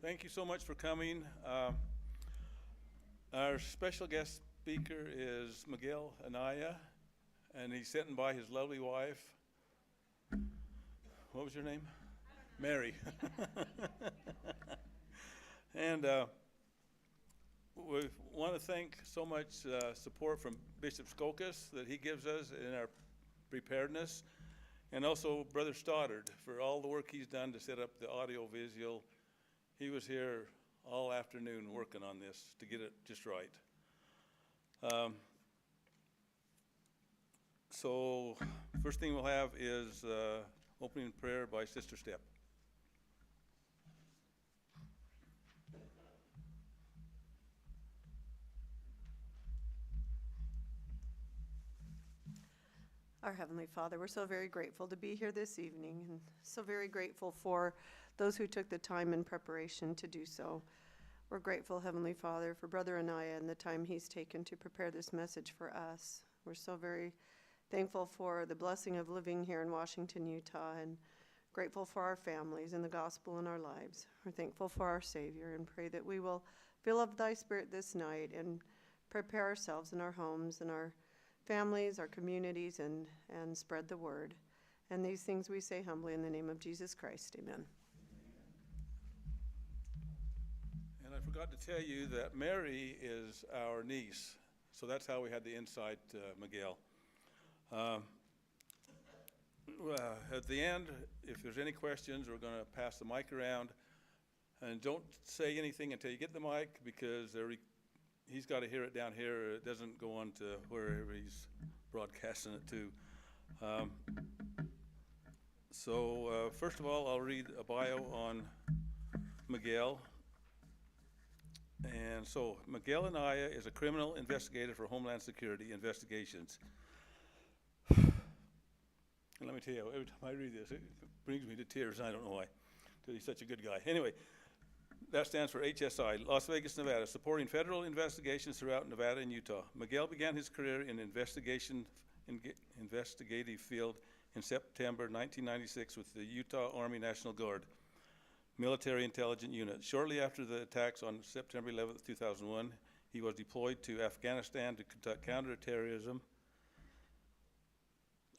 Thank you so much for coming. Our special guest speaker is Miguel ANAYA, and he's sitting by his lovely wife. What was your name? Mary. And we want to thank so much support from Bishop Skokas that he gives us in our preparedness, and also Brother Stoddard for all the work he's done to set up the audio-visual. He was here all afternoon working on this to get it just right. So first thing we'll have is opening prayer by Sister Step. Our Heavenly Father, we're so very grateful to be here this evening, and so very grateful for those who took the time in preparation to do so. We're grateful, Heavenly Father, for Brother ANAYA and the time he's taken to prepare this message for us. We're so very thankful for the blessing of living here in Washington, Utah, and grateful for our families and the gospel in our lives. We're thankful for our Savior and pray that we will fill up thy Spirit this night and prepare ourselves in our homes and our families, our communities, and spread the word. And these things we say humbly in the name of Jesus Christ. Amen. And I forgot to tell you that Mary is our niece, so that's how we had the insight, Miguel. At the end, if there's any questions, we're going to pass the mic around. And don't say anything until you get the mic, because he's got to hear it down here. It doesn't go on to wherever he's broadcasting it to. So first of all, I'll read a bio on Miguel. And so Miguel ANAYA is a criminal investigator for Homeland Security investigations. And let me tell you, every time I read this, it brings me to tears. I don't know why, because he's such a good guy. Anyway, that stands for HSI, Las Vegas, Nevada, supporting federal investigations throughout Nevada and Utah. Miguel began his career in investigative field in September 1996 with the Utah Army National Guard Military Intelligence Unit. Shortly after the attacks on September 11, 2001, he was deployed to Afghanistan to conduct counterterrorism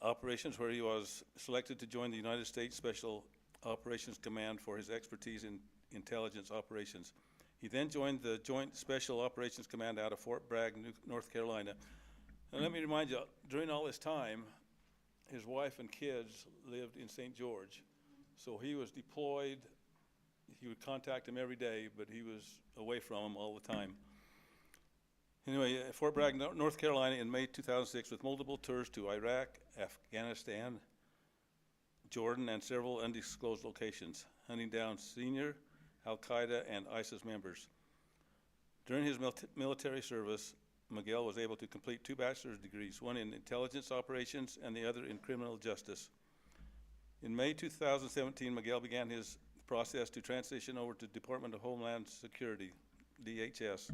operations, where he was selected to join the United States Special Operations Command for his expertise in intelligence operations. He then joined the Joint Special Operations Command out of Fort Bragg, North Carolina. And let me remind you, during all this time, his wife and kids lived in St. George. So he was deployed. He would contact him every day, but he was away from him all the time. Anyway, Fort Bragg, North Carolina in May 2006 with multiple tours to Iraq, Afghanistan, Jordan, and several undisclosed locations, hunting down senior Al-Qaeda and ISIS members. During his military service, Miguel was able to complete 2 bachelor's degrees, one in intelligence operations and the other in criminal justice. In May 2017, Miguel began his process to transition over to Department of Homeland Security, DHS.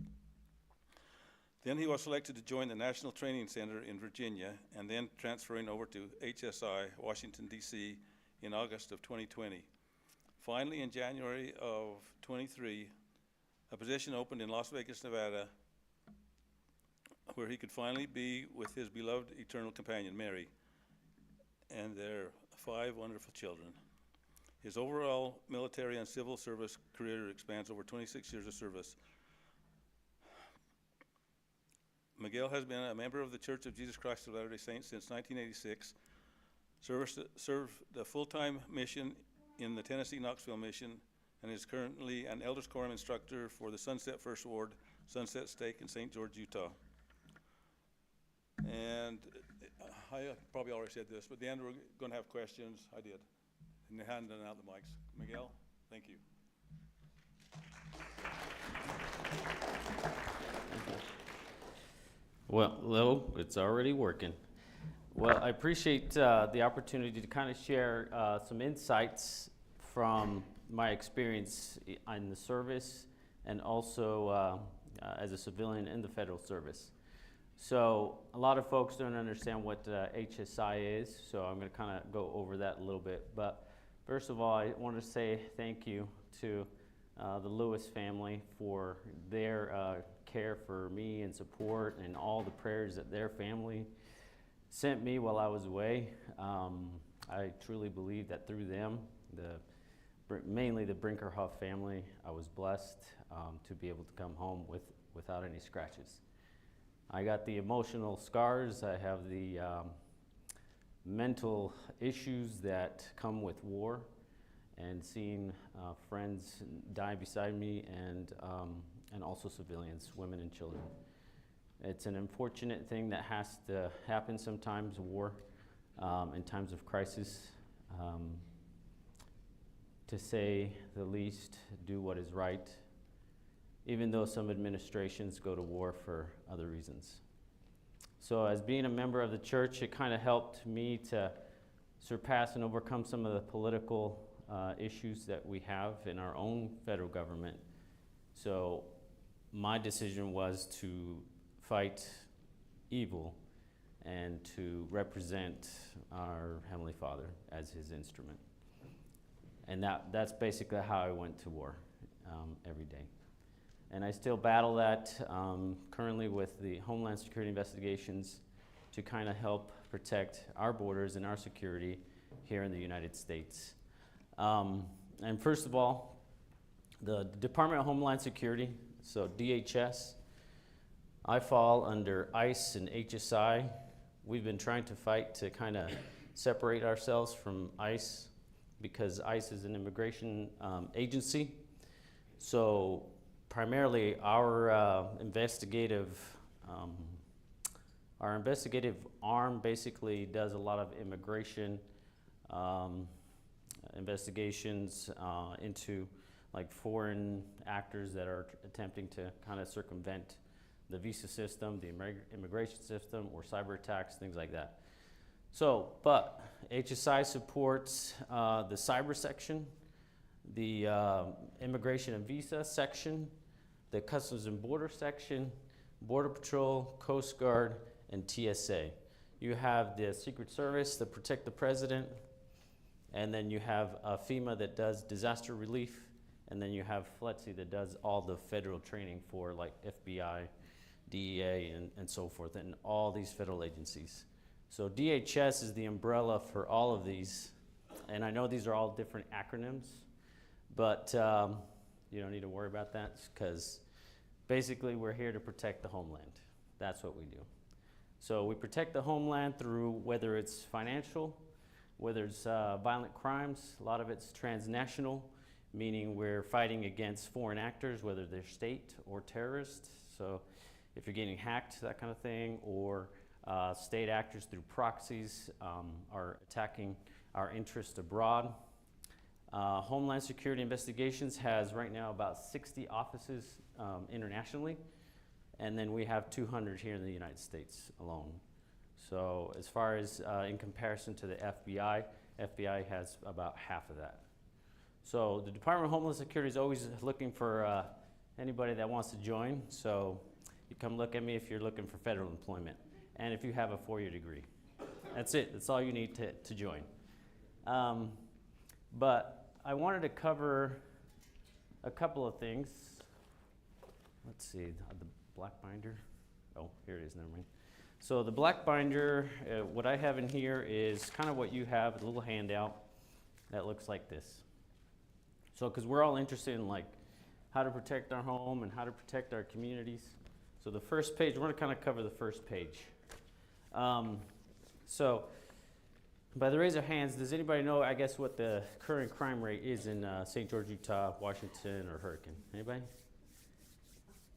Then he was selected to join the National Training Center in Virginia, and then transferring over to HSI, Washington, D.C. in August of 2020. Finally, in January of 23, a position opened in Las Vegas, Nevada, where he could finally be with his beloved eternal companion, Mary, and their 5 wonderful children. His overall military and civil service career expands over 26 years of service. Miguel has been a member of the Church of Jesus Christ of Latter-day Saints since 1986, served the full-time mission in the Tennessee Knoxville mission, and is currently an Elders Quorum instructor for the Sunset First Ward, Sunset Stake in St. George, Utah. And I probably already said this, but at the end we're going to have questions. I did. And they're handing out the mics. Miguel, thank you. Well, hello, it's already working. Well, I appreciate the opportunity to kind of share some insights from my experience in the service and also as a civilian in the federal service. So a lot of folks don't understand what HSI is, so I'm going to kind of go over that a little bit. But first of all, I want to say thank you to the Lewis family for their care for me and support and all the prayers that their family sent me while I was away. I truly believe that through them, mainly the Brinkerhoff family, I was blessed to be able to come home without any scratches. I got the emotional scars. I have the mental issues that come with war, and seeing friends die beside me, and also civilians, women and children. It's an unfortunate thing that has to happen sometimes, war, in times of crisis. To say the least, do what is right, even though some administrations go to war for other reasons. So as being a member of the church, it kind of helped me to surpass and overcome some of the political issues that we have in our own federal government. So my decision was to fight evil and to represent our Heavenly Father as his instrument. And that's basically how I went to war every day. And I still battle that currently with the Homeland Security investigations to kind of help protect our borders and our security here in the United States. And first of all, the Department of Homeland Security, so DHS, I fall under ICE and HSI. We've been trying to fight to kind of separate ourselves from ICE because ICE is an immigration agency. So primarily our investigative arm basically does a lot of immigration investigations into like foreign actors that are attempting to kind of circumvent the visa system, the immigration system, or cyber attacks, things like that. So, but HSI supports the cyber section, the immigration and visa section, the Customs and Border section, Border Patrol, Coast Guard, and TSA. You have the Secret Service that protect the president, and then you have FEMA that does disaster relief, and then you have FLETC that does all the federal training for like FBI, DEA, and so forth, and all these federal agencies. So DHS is the umbrella for all of these, and I know these are all different acronyms, but you don't need to worry about that because basically we're here to protect the homeland. That's what we do. So we protect the homeland through whether it's financial, whether it's violent crimes. A lot of it's transnational, meaning we're fighting against foreign actors, whether they're state or terrorist. So if you're getting hacked, that kind of thing, or state actors through proxies are attacking our interests abroad. Homeland Security Investigations has right now about 60 offices internationally, and then we have 200 here in the United States alone. So as far as in comparison to the FBI has about half of that. So the Department of Homeland Security is always looking for anybody that wants to join. So you come look at me if you're looking for federal employment, and if you have a 4-year degree. That's it. That's all you need to join. But I wanted to cover a couple of things. Let's see, the black binder. Oh, here it is, never mind. So the black binder, what I have in here is kind of what you have, a little handout that looks like this. So, because we're all interested in like how to protect our home and how to protect our communities. So the first page, we're going to kind of cover the first page. So by the raise of hands, does anybody know, I guess, what the current crime rate is in St. George, Utah, Washington, or Hurricane? Anybody?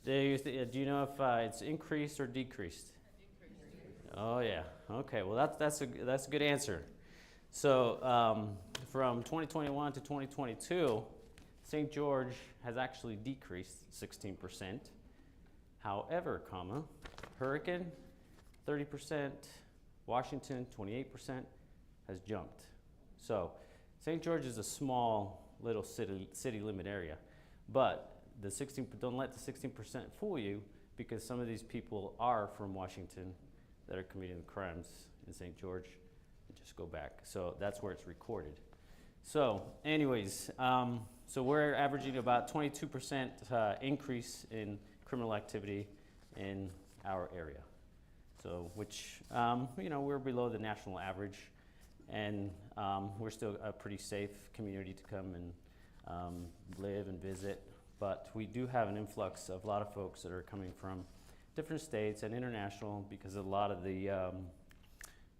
Do you know if it's increased or decreased? Oh yeah. Okay. Well, that's a good answer. So from 2021 to 2022, St. George has actually decreased 16%. However, Hurricane 30%, Washington 28% has jumped. So St. George is a small little city limit area, but don't let the 16% fool you, because some of these people are from Washington that are committing the crimes in St. George. Just go back. So that's where it's recorded. So anyways, So we're averaging about 22% increase in criminal activity in our area. So, which, we're below the national average, and we're still a pretty safe community to come and live and visit. But we do have an influx of a lot of folks that are coming from different states and international because of a lot of the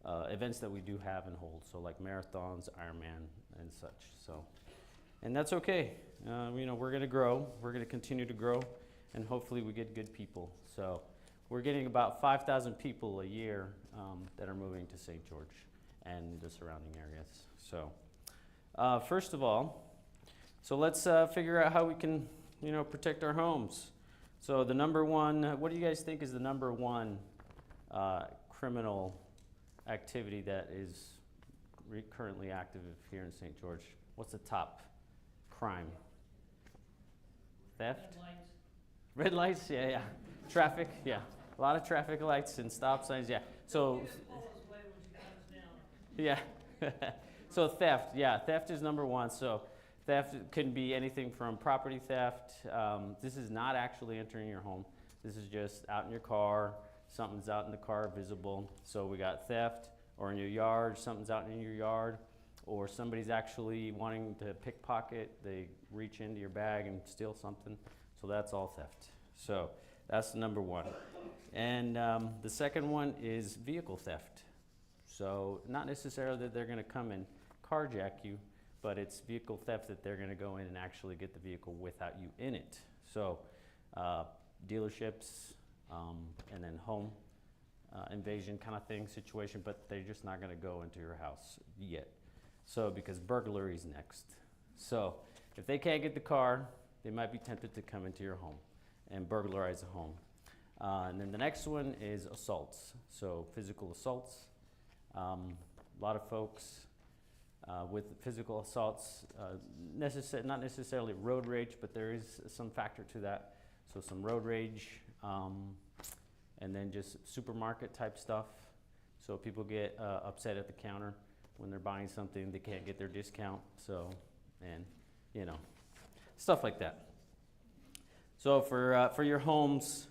events that we do have and hold. So like marathons, Ironman, and such. So, and that's okay. We're going to grow. We're going to continue to grow, and hopefully we get good people. So we're getting about 5,000 people a year that are moving to St. George and the surrounding areas. So first of all, so let's figure out how we can, protect our homes. So the number one, what do you guys think is the number one criminal activity that is currently active here in St. George? What's the top crime? Theft? Red lights. Red lights, yeah. Traffic, yeah. A lot of traffic lights and stop signs, yeah. So, yeah. So theft, yeah. Theft is number one. So theft can be anything from property theft. This is not actually entering your home. This is just out in your car. Something's out in the car visible. So we got theft, or in your yard, something's out in your yard, or somebody's actually wanting to pickpocket. They reach into your bag and steal something. So that's all theft. So that's number one. And the second one is vehicle theft. So not necessarily that they're going to come and carjack you, but it's vehicle theft that they're going to go in and actually get the vehicle without you in it. So dealerships and then home invasion kind of thing situation, but they're just not going to go into your house yet. So because burglary is next. So if they can't get the car, they might be tempted to come into your home and burglarize the home. And then the next one is assaults. So physical assaults. A lot of folks with physical assaults, not necessarily road rage, but there is some factor to that. So some road rage, and then just supermarket type stuff. So people get upset at the counter when they're buying something, they can't get their discount. So, and stuff like that. So for your homes,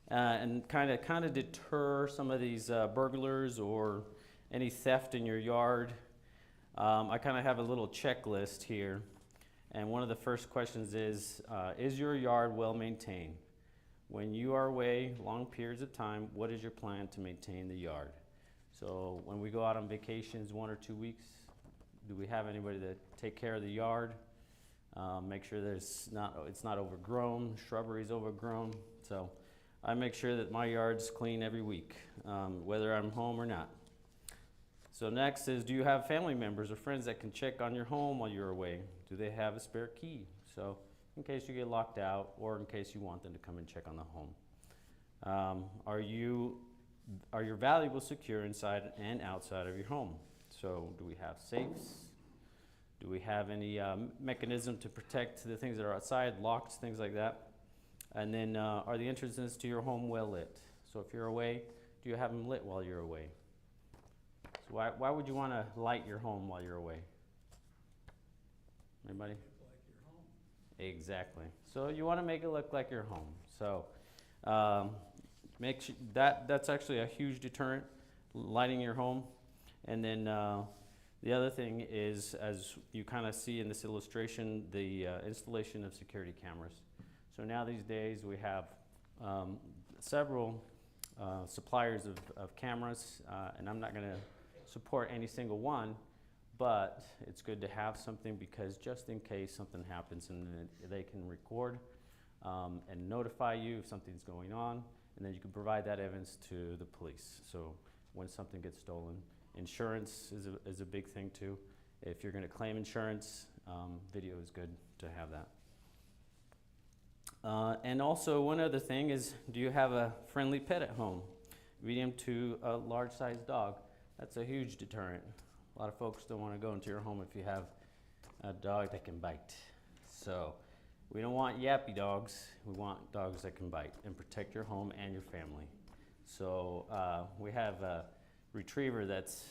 and kind of deter some of these burglars or any theft in your yard, I kind of have a little checklist here. And one of the first questions is your yard well maintained? When you are away long periods of time, what is your plan to maintain the yard? So when we go out on vacations 1 or 2 weeks, do we have anybody to take care of the yard? Make sure that it's not overgrown, shrubbery's overgrown. So I make sure that my yard's clean every week, whether I'm home or not. So next is, do you have family members or friends that can check on your home while you're away? Do they have a spare key? So in case you get locked out, or in case you want them to come and check on the home. Are your valuables secure inside and outside of your home? So do we have safes? Do we have any mechanism to protect the things that are outside, locks, things like that? And then are the entrances to your home well lit? So if you're away, do you have them lit while you're away? So why would you want to light your home while you're away? Anybody? Exactly. So you want to make it look like your home. So make sure that's actually a huge deterrent, lighting your home. And then the other thing is, as you kind of see in this illustration, the installation of security cameras. So now these days we have several suppliers of cameras, and I'm not going to support any single one, but it's good to have something because just in case something happens, and they can record and notify you if something's going on, and then you can provide that evidence to the police. So when something gets stolen, insurance is a big thing too. If you're going to claim insurance, video is good to have that. And also one other thing is, do you have a friendly pet at home? Medium to a large-sized dog. That's a huge deterrent. A lot of folks don't want to go into your home if you have a dog that can bite. So we don't want yappy dogs. We want dogs that can bite and protect your home and your family. So we have a retriever that's,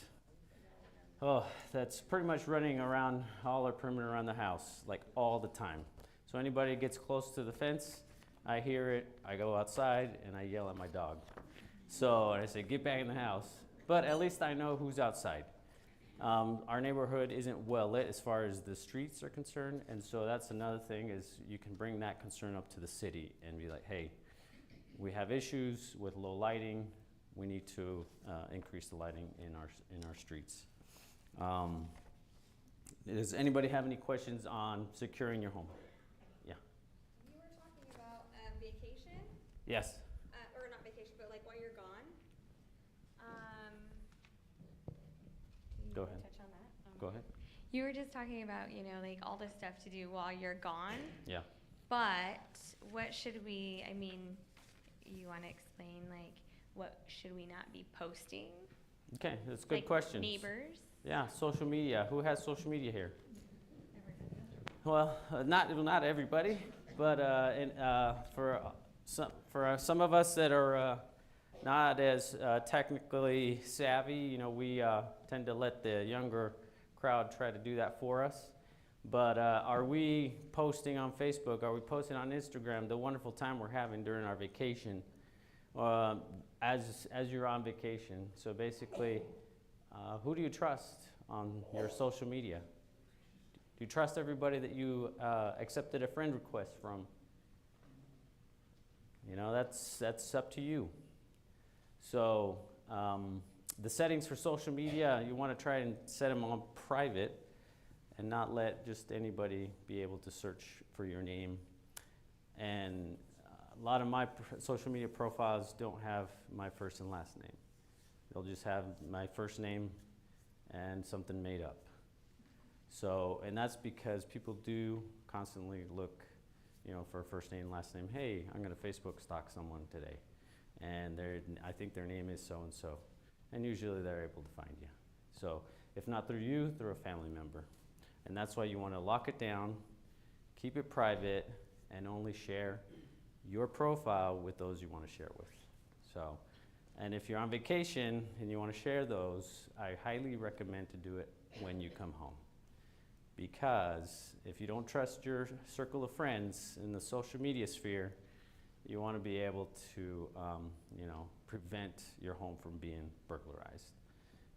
Oh, that's pretty much running around all our perimeter around the house, like all the time. So anybody gets close to the fence, I hear it, I go outside and I yell at my dog. So I say, get back in the house. But at least I know who's outside. Our neighborhood isn't well lit as far as the streets are concerned, and so that's another thing is you can bring that concern up to the city and be like, hey, we have issues with low lighting. We need to increase the lighting in our streets. Does anybody have any questions on securing your home? Yeah. You were talking about vacation, Yes. or not vacation, but like while you're gone. Go You wanna ahead. touch on that? Go ahead. You were just talking about, like all the stuff to do while you're gone. Yeah. But what should we, you want to explain like what should we not be posting? Okay, that's a good Like question. Neighbors. Yeah, social media. Who has social media here? Well, not everybody, but for some of us that are not as technically savvy, we tend to let the younger crowd try to do that for us. But are we posting on Facebook? Are we posting on Instagram the wonderful time we're having during our vacation as you're on vacation? So basically, who do you trust on your social media? Do you trust everybody that you accepted a friend request from? That's up to you. So the settings for social media, you want to try and set them on private and not let just anybody be able to search for your name. And a lot of my social media profiles don't have my first and last name. They'll just have my first name and something made up. So, and that's because people do constantly look, for a first name, last name. Hey, I'm gonna Facebook stalk someone today. And I think their name is so-and-so. And usually they're able to find you. So if not through you, through a family member. And that's why you wanna lock it down, keep it private, and only share your profile with those you wanna share with. So, and if you're on vacation and you wanna share those, I highly recommend to do it when you come home. Because if you don't trust your circle of friends in the social media sphere, you want to be able to, prevent your home from being burglarized,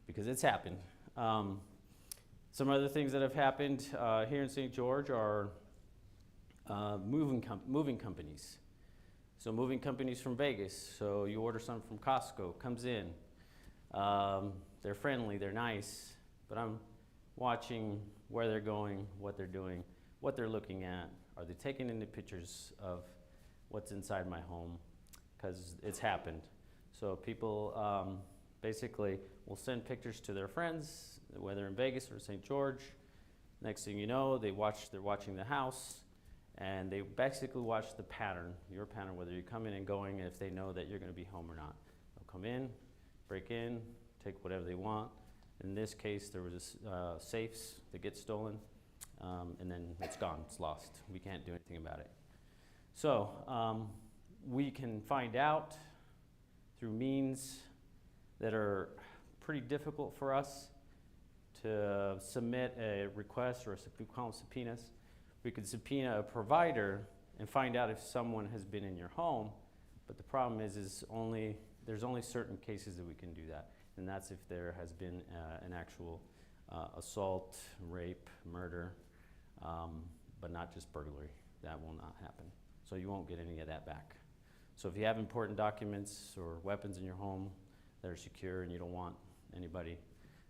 because it's happened. Some other things that have happened here in St. George are moving companies. So moving companies from Vegas. So you order something from Costco, comes in. They're friendly, they're nice, but I'm watching where they're going, what they're doing, what they're looking at. Are they taking any pictures of what's inside my home? Because it's happened. So people basically will send pictures to their friends, whether in Vegas or St. George. Next thing you know, they're watching the house, and they basically watch the pattern, your pattern, whether you come in and going, and if they know that you're gonna be home or not. They'll come in, break in, take whatever they want. In this case, there was safes that get stolen, and then it's gone, it's lost. We can't do anything about it. So we can find out through means that are pretty difficult for us to submit a request, or we call them subpoenas. We could subpoena a provider and find out if someone has been in your home, but the problem is there's only certain cases that we can do that. And that's if there has been an actual assault, rape, murder, but not just burglary. That will not happen. So you won't get any of that back. So if you have important documents or weapons in your home that are secure and you don't want anybody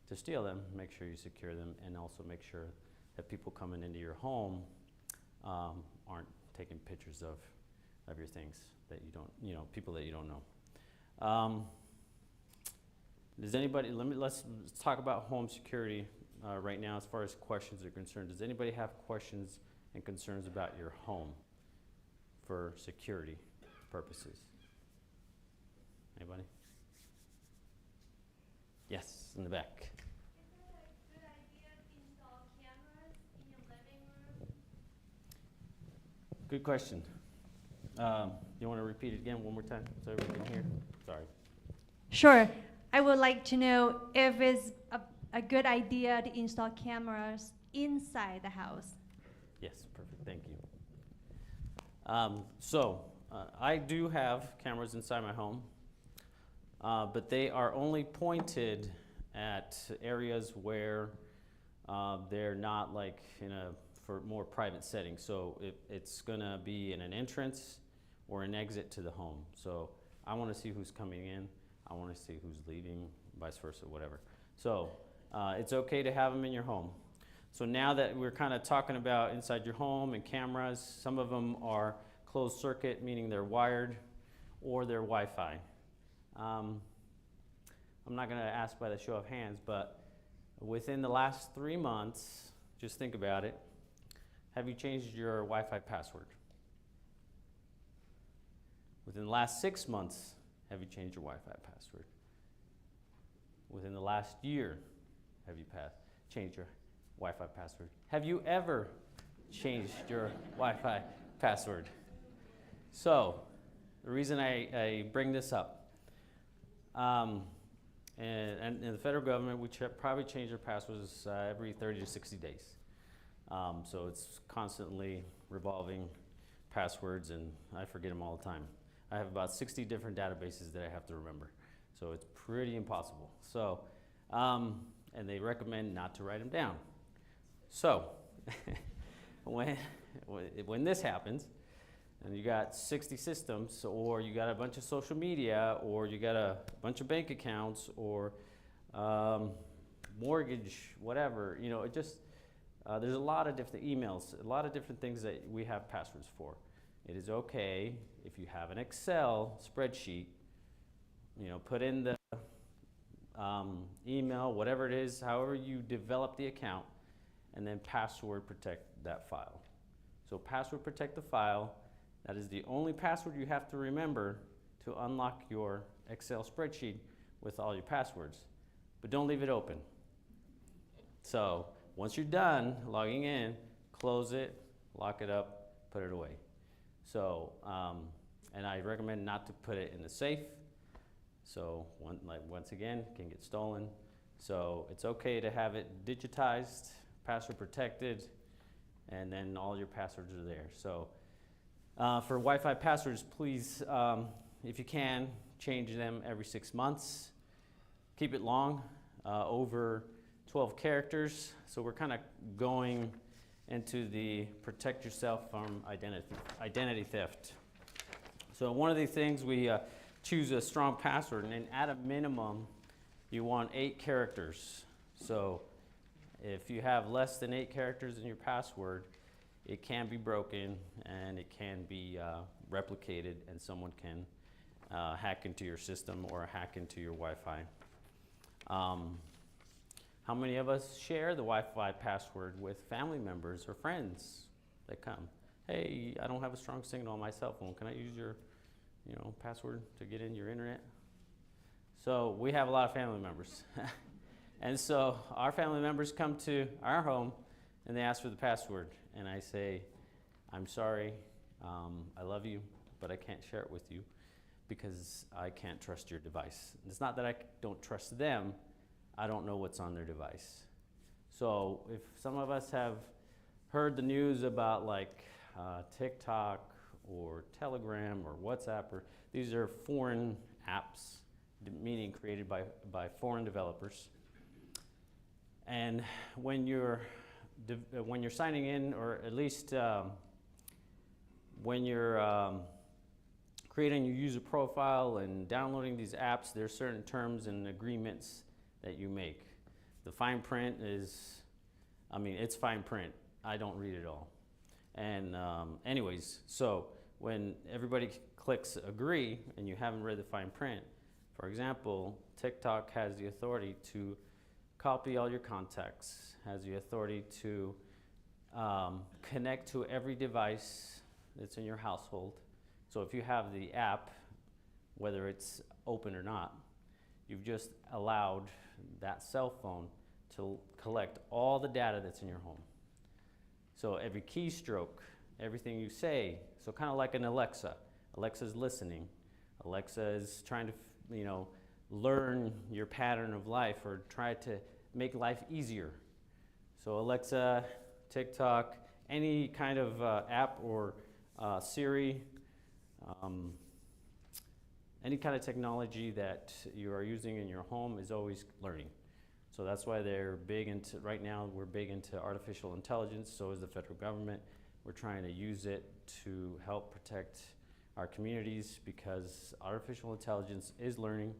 to steal them, make sure you secure them, and also make sure that people coming into your home aren't taking pictures of your things that you don't, people that you don't know. Does anybody, let's talk about home security right now as far as questions are concerned. Does anybody have questions and concerns about your home for security purposes? Anybody? Yes, in the back. Is it a good idea to install cameras in your living room? Good question. You want to repeat it again one more time so everyone can hear? Sorry. Sure. I would like to know if it's a good idea to install cameras inside the house? Yes, perfect, thank you. I do have cameras inside my home, but they are only pointed at areas where they're not like for more private settings. So it's gonna be in an entrance or an exit to the home. So I wanna see who's coming in, I wanna see who's leaving, vice versa, whatever. So it's okay to have them in your home. So now that we're kind of talking about inside your home and cameras, some of them are closed circuit, meaning they're wired, or they're Wi-Fi. I'm not gonna ask by the show of hands, but within the last 3 months, just think about it, have you changed your Wi-Fi password? Within the last 6 months, have you changed your Wi-Fi password? Within the last year, have you changed your Wi-Fi password? Have you ever changed your Wi-Fi password? So, the reason I bring this up, and in the federal government, we probably change our passwords every 30 to 60 days. So it's constantly revolving passwords, and I forget them all the time. I have about 60 different databases that I have to remember. So it's pretty impossible. So, and they recommend not to write them down. So, when this happens, and you got 60 systems, or you got a bunch of social media, or you got a bunch of bank accounts, or mortgage, whatever, it just, there's a lot of different emails, a lot of different things that we have passwords for. It is okay if you have an Excel spreadsheet, put in the email, whatever it is, however you develop the account, and then password protect that file. So password protect the file. That is the only password you have to remember to unlock your Excel spreadsheet with all your passwords. But don't leave it open. So once you're done logging in, close it, lock it up, put it away. So, and I recommend not to put it in the safe. So once again, it can get stolen. So it's okay to have it digitized, password protected, and then all your passwords are there. So for Wi-Fi passwords, please, if you can, change them every 6 months. Keep it long, over 12 characters. So we're kind of going into the protect yourself from identity theft. So one of the things we choose a strong password, and at a minimum, you want 8 characters. So if you have less than 8 characters in your password, it can be broken and it can be replicated, and someone can hack into your system or hack into your Wi-Fi. How many of us share the Wi-Fi password with family members or friends that come? Hey, I don't have a strong signal on my cell phone. Can I use your password to get in your internet? So we have a lot of family members. And so our family members come to our home and they ask for the password. And I say, I'm sorry, I love you, but I can't share it with you because I can't trust your device. It's not that I don't trust them, I don't know what's on their device. So if some of us have heard the news about like TikTok or Telegram or WhatsApp, or these are foreign apps, meaning created by foreign developers. And when you're signing in, or at least when you're creating your user profile and downloading these apps, there's certain terms and agreements that you make. The fine print is, it's fine print. I don't read it all. And anyways, so when everybody clicks agree and you haven't read the fine print, for example, TikTok has the authority to copy all your contacts, has the authority to connect to every device that's in your household. So if you have the app, whether it's open or not, you've just allowed that cell phone to collect all the data that's in your home. So every keystroke, everything you say, so kind of like an Alexa. Alexa's listening. Alexa is trying to, learn your pattern of life, or try to make life easier. So Alexa, TikTok, any kind of app or Siri, any kind of technology that you are using in your home is always learning. So that's why they're big into, right now we're big into artificial intelligence, so is the federal government. We're trying to use it to help protect our communities because artificial intelligence is learning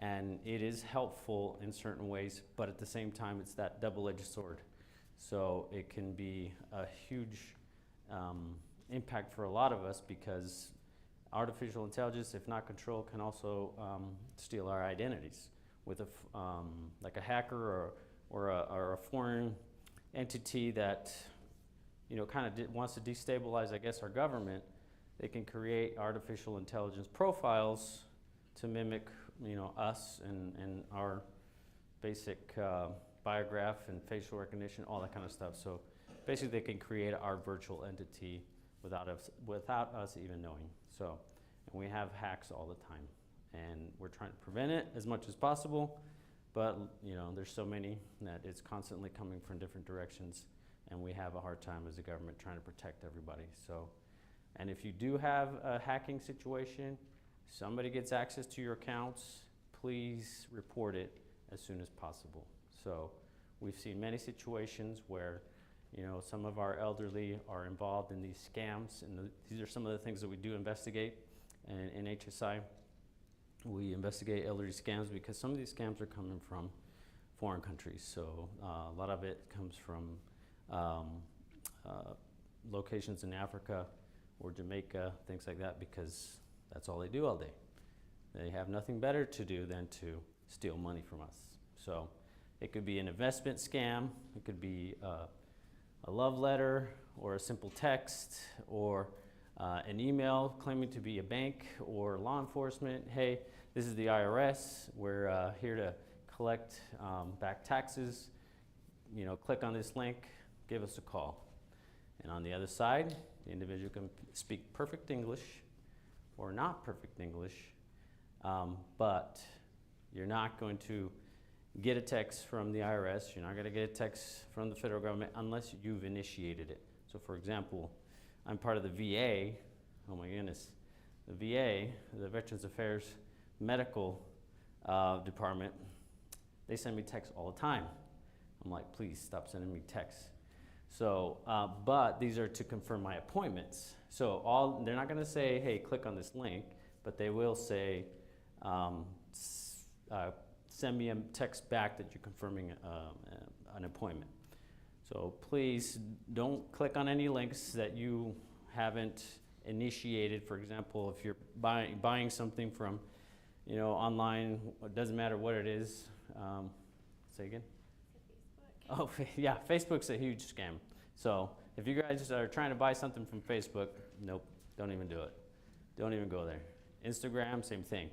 and it is helpful in certain ways, but at the same time it's that double-edged sword. So it can be a huge impact for a lot of us because artificial intelligence, if not controlled, can also steal our identities with like a hacker or a foreign entity that kind of wants to destabilize, I guess, our government. They can create artificial intelligence profiles to mimic, us and our basic biograph and facial recognition, all that kind of stuff. So basically, they can create our virtual entity without us even knowing. So, and we have hacks all the time, and we're trying to prevent it as much as possible. But there's so many that it's constantly coming from different directions, and we have a hard time as a government trying to protect everybody. So, and if you do have a hacking situation, somebody gets access to your accounts, please report it as soon as possible. So we've seen many situations where some of our elderly are involved in these scams, and these are some of the things that we do investigate in HSI. We investigate elderly scams because some of these scams are coming from foreign countries. So a lot of it comes from locations in Africa or Jamaica, things like that, because that's all they do all day. They have nothing better to do than to steal money from us. So it could be an investment scam, it could be a love letter or a simple text or an email claiming to be a bank or law enforcement. Hey, this is the IRS. We're here to collect back taxes. Click on this link, give us a call. And on the other side, the individual can speak perfect English or not perfect English, but you're not going to get a text from the IRS. You're not going to get a text from the federal government unless you've initiated it. So for example, I'm part of the VA. Oh my goodness. The VA, the Veterans Affairs Medical Department, they send me texts all the time. I'm like, please stop sending me texts. So, but these are to confirm my appointments. So they're not going to say, hey, click on this link, but they will say, send me a text back that you're confirming an appointment. So please don't click on any links that you haven't initiated. For example, if you're buying something from, online, it doesn't matter what it is. Say again? Oh, yeah, Facebook's a huge scam. So if you guys are trying to buy something from Facebook, nope, don't even do it. Don't even go there. Instagram, same thing.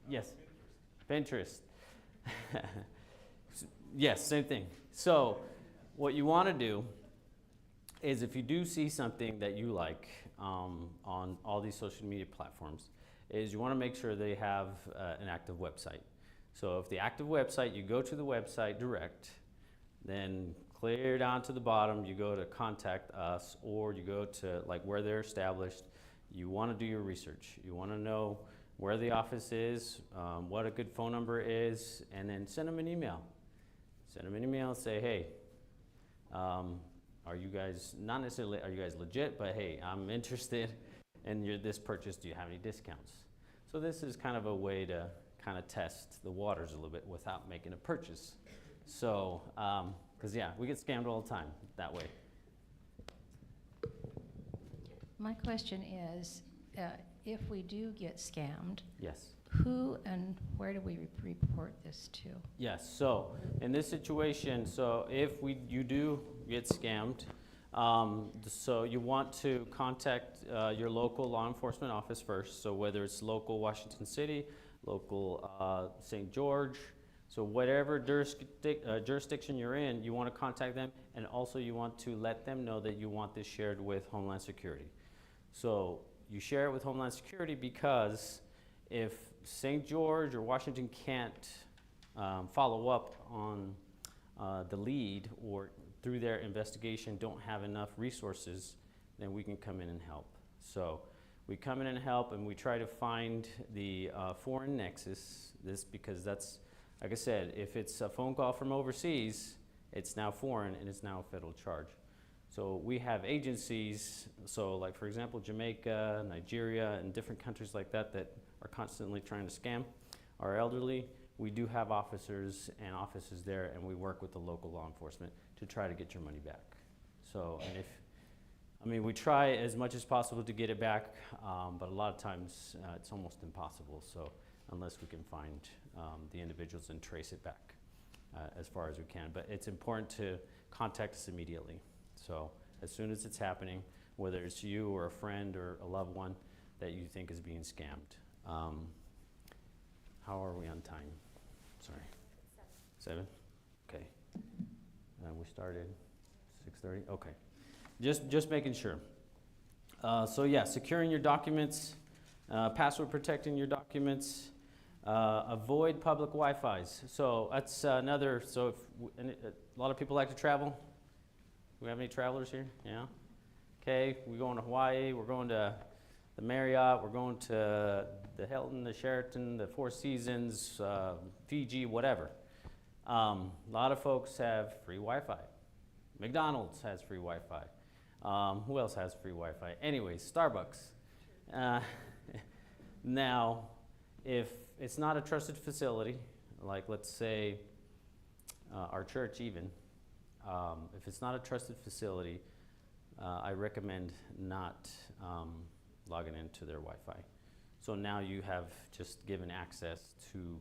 Yes, Pinterest. Yes, same thing. So what you want to do is if you do see something that you like on all these social media platforms, is you want to make sure they have an active website. So if the active website, you go to the website direct, then clear down to the bottom, you go to contact us, or you go to like where they're established. You want to do your research. You want to know where the office is, what a good phone number is, and then send them an email. Send them an email and say, hey, are you guys, not necessarily are you guys legit, but hey, I'm interested in this purchase. Do you have any discounts? So this is kind of a way to kind of test the waters a little bit without making a purchase. So, because yeah, we get scammed all the time that way. My question is, if we do get scammed, Yes. who and where do we report this to? Yes, so in this situation, so if you do get scammed, so you want to contact your local law enforcement office first. So whether it's local Washington City, local St. George, so whatever jurisdiction you're in, you want to contact them, and also you want to let them know that you want this shared with Homeland Security. So you share it with Homeland Security because if St. George or Washington can't follow up on the lead or through their investigation don't have enough resources, then we can come in and help. So we come in and help, and we try to find the foreign nexus. This because that's, like I said, if it's a phone call from overseas, it's now foreign and it's now a federal charge. So we have agencies, so like for example, Jamaica, Nigeria, and different countries like that that are constantly trying to scam our elderly. We do have officers and offices there, and we work with the local law enforcement to try to get your money back. So, and we try as much as possible to get it back, but a lot of times it's almost impossible. So unless we can find the individuals and trace it back as far as we can. But it's important to contact us immediately. So as soon as it's happening, whether it's you or a friend or a loved one that you think is being scammed. How are we on time? Sorry. 7? Okay. We started 6:30? Okay. Just making sure. So yeah, securing your documents, password protecting your documents, avoid public Wi-Fi's. So that's another, so if a lot of people like to travel. Do we have any travelers here? Yeah? Okay, we're going to Hawaii, we're going to the Marriott, we're going to the Hilton, the Sheraton, the Four Seasons, Fiji, whatever. A lot of folks have free Wi-Fi. McDonald's has free Wi-Fi. Who else has free Wi-Fi? Anyways, Starbucks. Now, if it's not a trusted facility, like let's say our church even, if it's not a trusted facility, I recommend not logging into their Wi-Fi. So now you have just given access to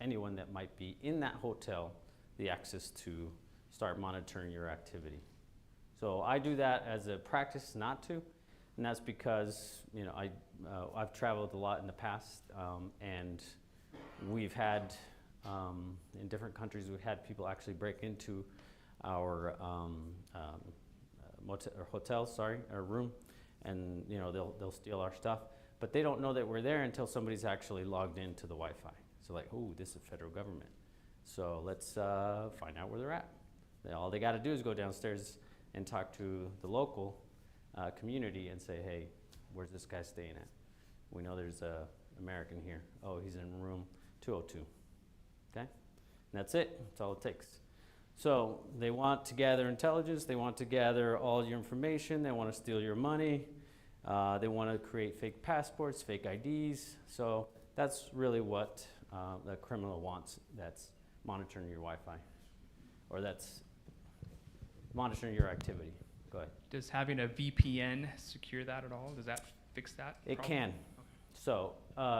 anyone that might be in that hotel, the access to start monitoring your activity. So I do that as a practice not to, and that's because I've traveled a lot in the past, and we've had in different countries we've had people actually break into our hotels, our room, and they'll steal our stuff, but they don't know that we're there until somebody's actually logged into the Wi-Fi. So like, oh, this is federal government. So let's find out where they're at. All they got to do is go downstairs and talk to the local community and say, hey, where's this guy staying at? We know there's an American here. Oh, he's in room 202. Okay? And that's it. That's all it takes. So they want to gather intelligence. They want to gather all your information. They want to steal your money. They want to create fake passports, fake IDs. So that's really what the criminal wants. That's monitoring your Wi-Fi, or that's monitoring your activity. Go ahead. Does having a VPN secure that at all? Does that fix that It problem? can. So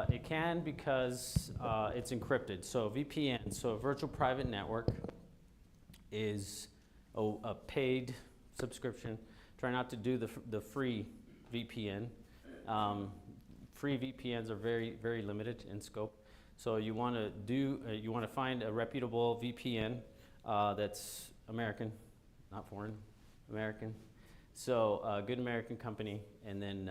it can because it's encrypted. So VPN, so a virtual private network, is a paid subscription. Try not to do the free VPN. Free VPNs are very, very limited in scope. So you want to find a reputable VPN that's American, not foreign, American. So a good American company, and then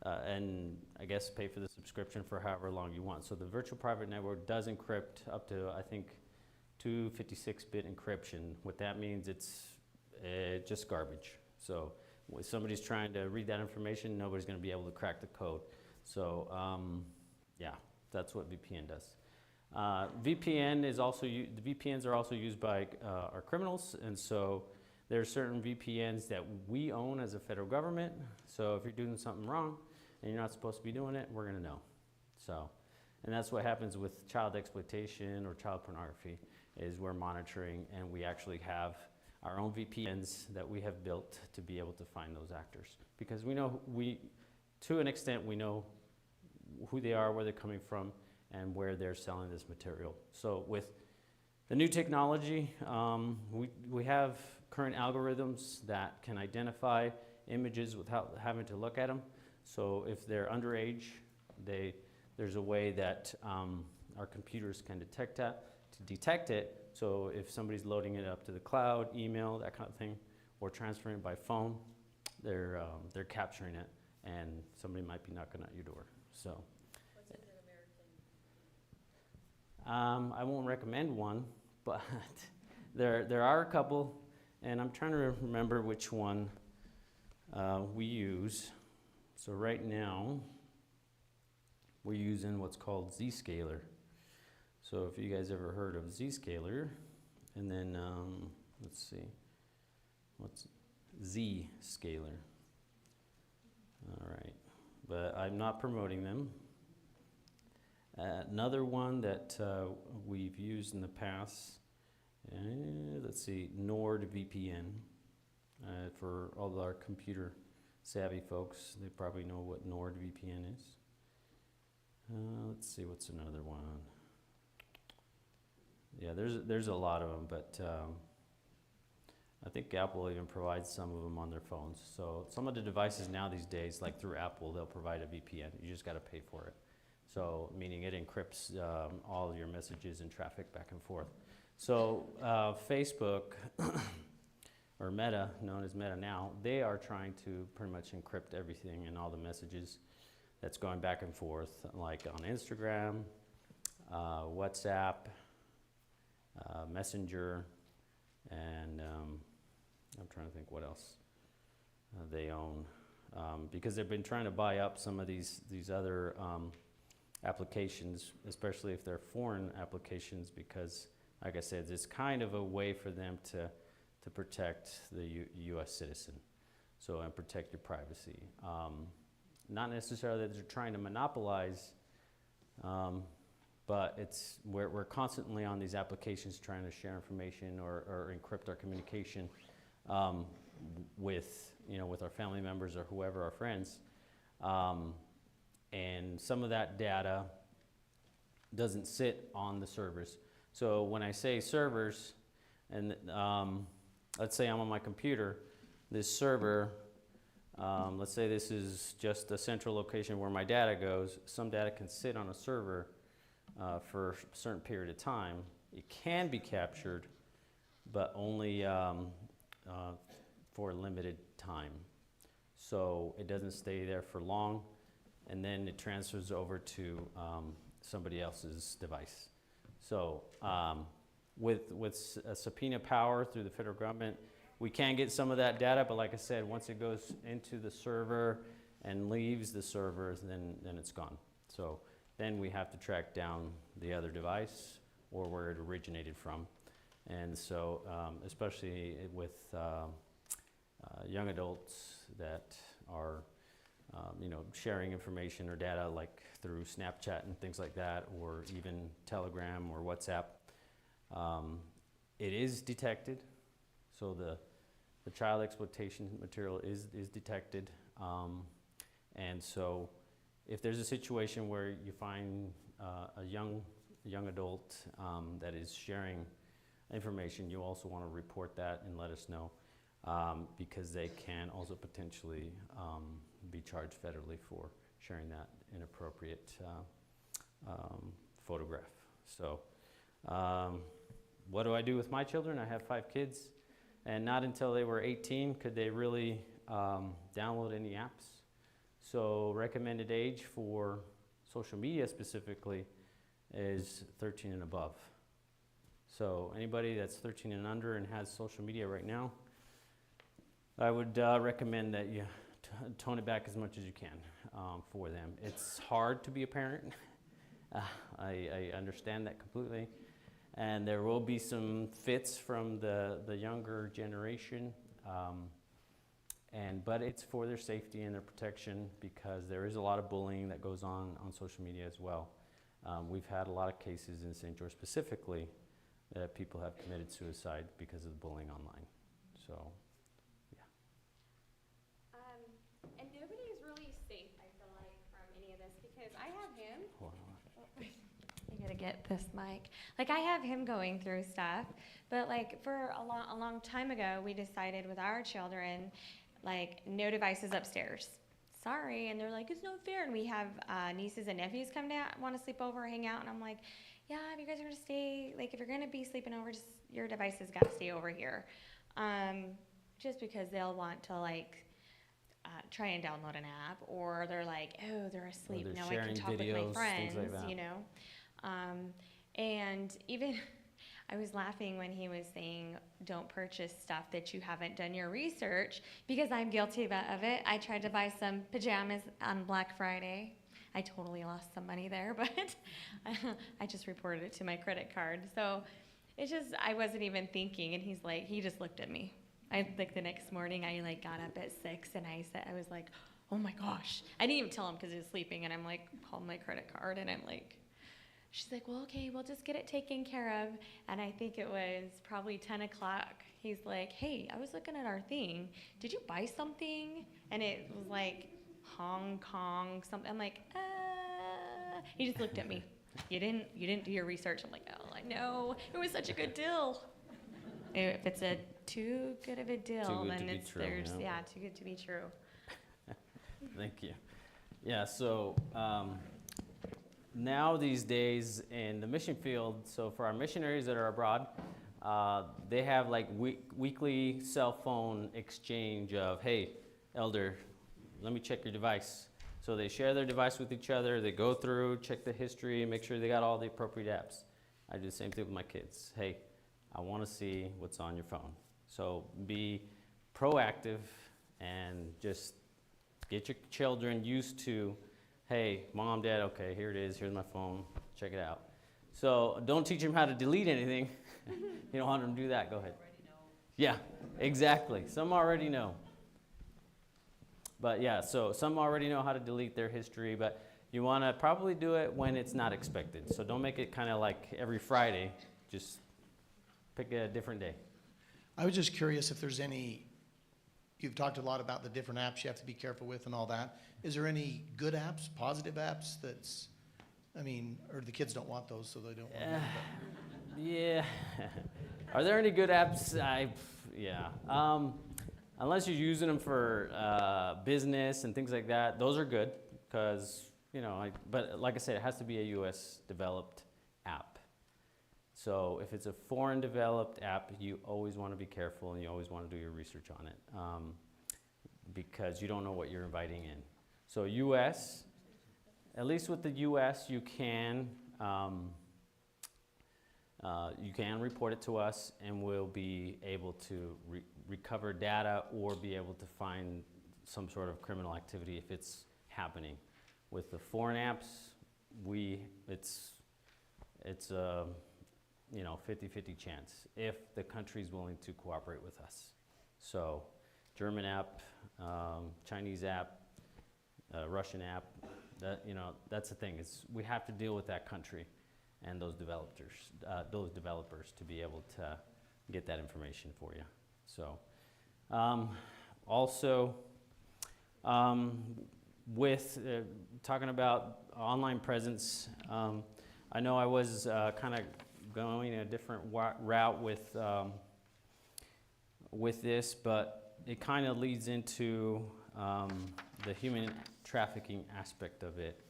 and I guess pay for the subscription for however long you want. So the virtual private network does encrypt up to, I think, 256-bit encryption. What that means, it's just garbage. So if somebody's trying to read that information, nobody's going to be able to crack the code. So yeah, that's what VPN does. VPN is also the VPNs are also used by our criminals, and so there are certain VPNs that we own as a federal government. So if you're doing something wrong and you're not supposed to be doing it, we're going to know. So, and that's what happens with child exploitation or child pornography, is we're monitoring, and we actually have our own VPNs that we have built to be able to find those actors, because we know to an extent, we know who they are, where they're coming from, and where they're selling this material. So with the new technology, we have current algorithms that can identify images without having to look at them. So if they're underage, there's a way that our computers can detect it. So if somebody's loading it up to the cloud, email, that kind of thing, or transferring it by phone, they're capturing it, and somebody might be knocking at your door. So. I won't recommend one, but there are a couple, and I'm trying to remember which one we use. So right now, we're using what's called Zscaler. So if you guys ever heard of Zscaler, and then let's see, what's Zscaler? All right, but I'm not promoting them. Another one that we've used in the past, let's see, NordVPN. For all of our computer savvy folks, they probably know what NordVPN is. Let's see, what's another one? Yeah, there's a lot of them, but I think Apple even provides some of them on their phones. So some of the devices now these days, like through Apple, they'll provide a VPN. You just got to pay for it. So meaning it encrypts all your messages and traffic back and forth. So Facebook, or Meta, known as Meta now, they are trying to pretty much encrypt everything and all the messages that's going back and forth, like on Instagram, WhatsApp, Messenger, and I'm trying to think what else they own, because they've been trying to buy up some of these other applications, especially if they're foreign applications, because, like I said, it's kind of a way for them to protect the U.S. citizen, so, and protect your privacy. Not necessarily that they're trying to monopolize, but we're constantly on these applications trying to share information or encrypt our communication with our family members or whoever, our friends. And some of that data doesn't sit on the servers. So when I say servers, and let's say I'm on my computer, this server, let's say this is just a central location where my data goes. Some data can sit on a server for a certain period of time. It can be captured, but only for a limited time. So it doesn't stay there for long, and then it transfers over to somebody else's device. So with subpoena power through the federal government, we can get some of that data, but like I said, once it goes into the server and leaves the server, then it's gone. So then we have to track down the other device or where it originated from. And so, especially with young adults that are sharing information or data like through Snapchat and things like that, or even Telegram or WhatsApp, it is detected. So the child exploitation material is detected. And so if there's a situation where you find a young adult that is sharing information, you also want to report that and let us know, because they can also potentially be charged federally for sharing that inappropriate photograph. So what do I do with my children? I have 5 kids, and not until they were 18 could they really download any apps. So recommended age for social media specifically is 13 and above. So anybody that's 13 and under and has social media right now, I would recommend that you tone it back as much as you can for them. It's hard to be a parent. I understand that completely. And there will be some fits from the younger generation, but it's for their safety and their protection, because there is a lot of bullying that goes on social media as well. We've had a lot of cases in St. George specifically that people have committed suicide because of the bullying online. So, yeah. And nobody is really safe, I feel like, from any of this, because I have him. Hold on. I gotta get this mic. Like, I have him going through stuff, but like for a long time ago, we decided with our children, like, no devices upstairs. Sorry, and they're like, it's not fair. And we have nieces and nephews come down, want to sleep over, hang out, and I'm like, yeah, if you guys are gonna stay, like, if you're gonna be sleeping over, just your devices gotta stay over here, just because they'll want to like try and download an app, or they're like, oh, they're asleep, they're now I can sharing talk with my videos, friends, things like that. And even I was laughing when he was saying, don't purchase stuff that you haven't done your research, because I'm guilty of it. I tried to buy some pajamas on Black Friday. I totally lost some money there, but I just reported it to my credit card. So it's just, I wasn't even thinking, and he just looked at me. The next morning, I got up at 6, and I was like, oh my gosh. I didn't even tell him because he was sleeping, and I'm like, called my credit card, and I'm like, she's like, well, okay, we'll just get it taken care of. And I think it was probably 10 o'clock. He's like, hey, I was looking at our thing. Did you buy something? And it was like Hong Kong something. I'm like, He just looked at me. You didn't do your research. I'm like, oh, I know. It was such a good deal. If it's a too good of a deal, Too good then to be it's true, there's yeah. yeah, too good to be true. Thank you. Yeah, so now these days in the mission field, so for our missionaries that are abroad, they have like weekly cell phone exchange of, hey, elder, let me check your device. So they share their device with each other, they go through, check the history, make sure they got all the appropriate apps. I do the same thing with my kids. Hey, I want to see what's on your phone. So be proactive and just get your children used to, hey, mom, dad, okay, here it is, here's my phone, check it out. So don't teach them how to delete anything. You don't want them to do that, go ahead. Yeah, exactly, some already know. But yeah, so some already know how to delete their history, but you want to probably do it when it's not expected. So don't make it kind of like every Friday, just pick a different day. I was just curious if there's any, you've talked a lot about the different apps you have to be careful with and all that. Is there any good apps, positive apps that's, I mean, or the kids don't want those, so they don't want them. Yeah. Are there any good apps? Yeah. Unless you're using them for business and things like that, those are good because, you know, but like I said, it has to be a US developed app. So if it's a foreign developed app, you always want to be careful and you always want to do your research on it because you don't know what you're inviting in. So US, at least with the US, you can report it to us and we'll be able to recover data or be able to find some sort of criminal activity if it's happening. With the foreign apps, it's a 50-50 chance if the country's willing to cooperate with us. So German app, Chinese app, Russian app, that's the thing, is we have to deal with that country and those developers to be able to get that information for you. So also with talking about online presence, I know I was kind of going a different route with this, but it kind of leads into the human trafficking aspect of it.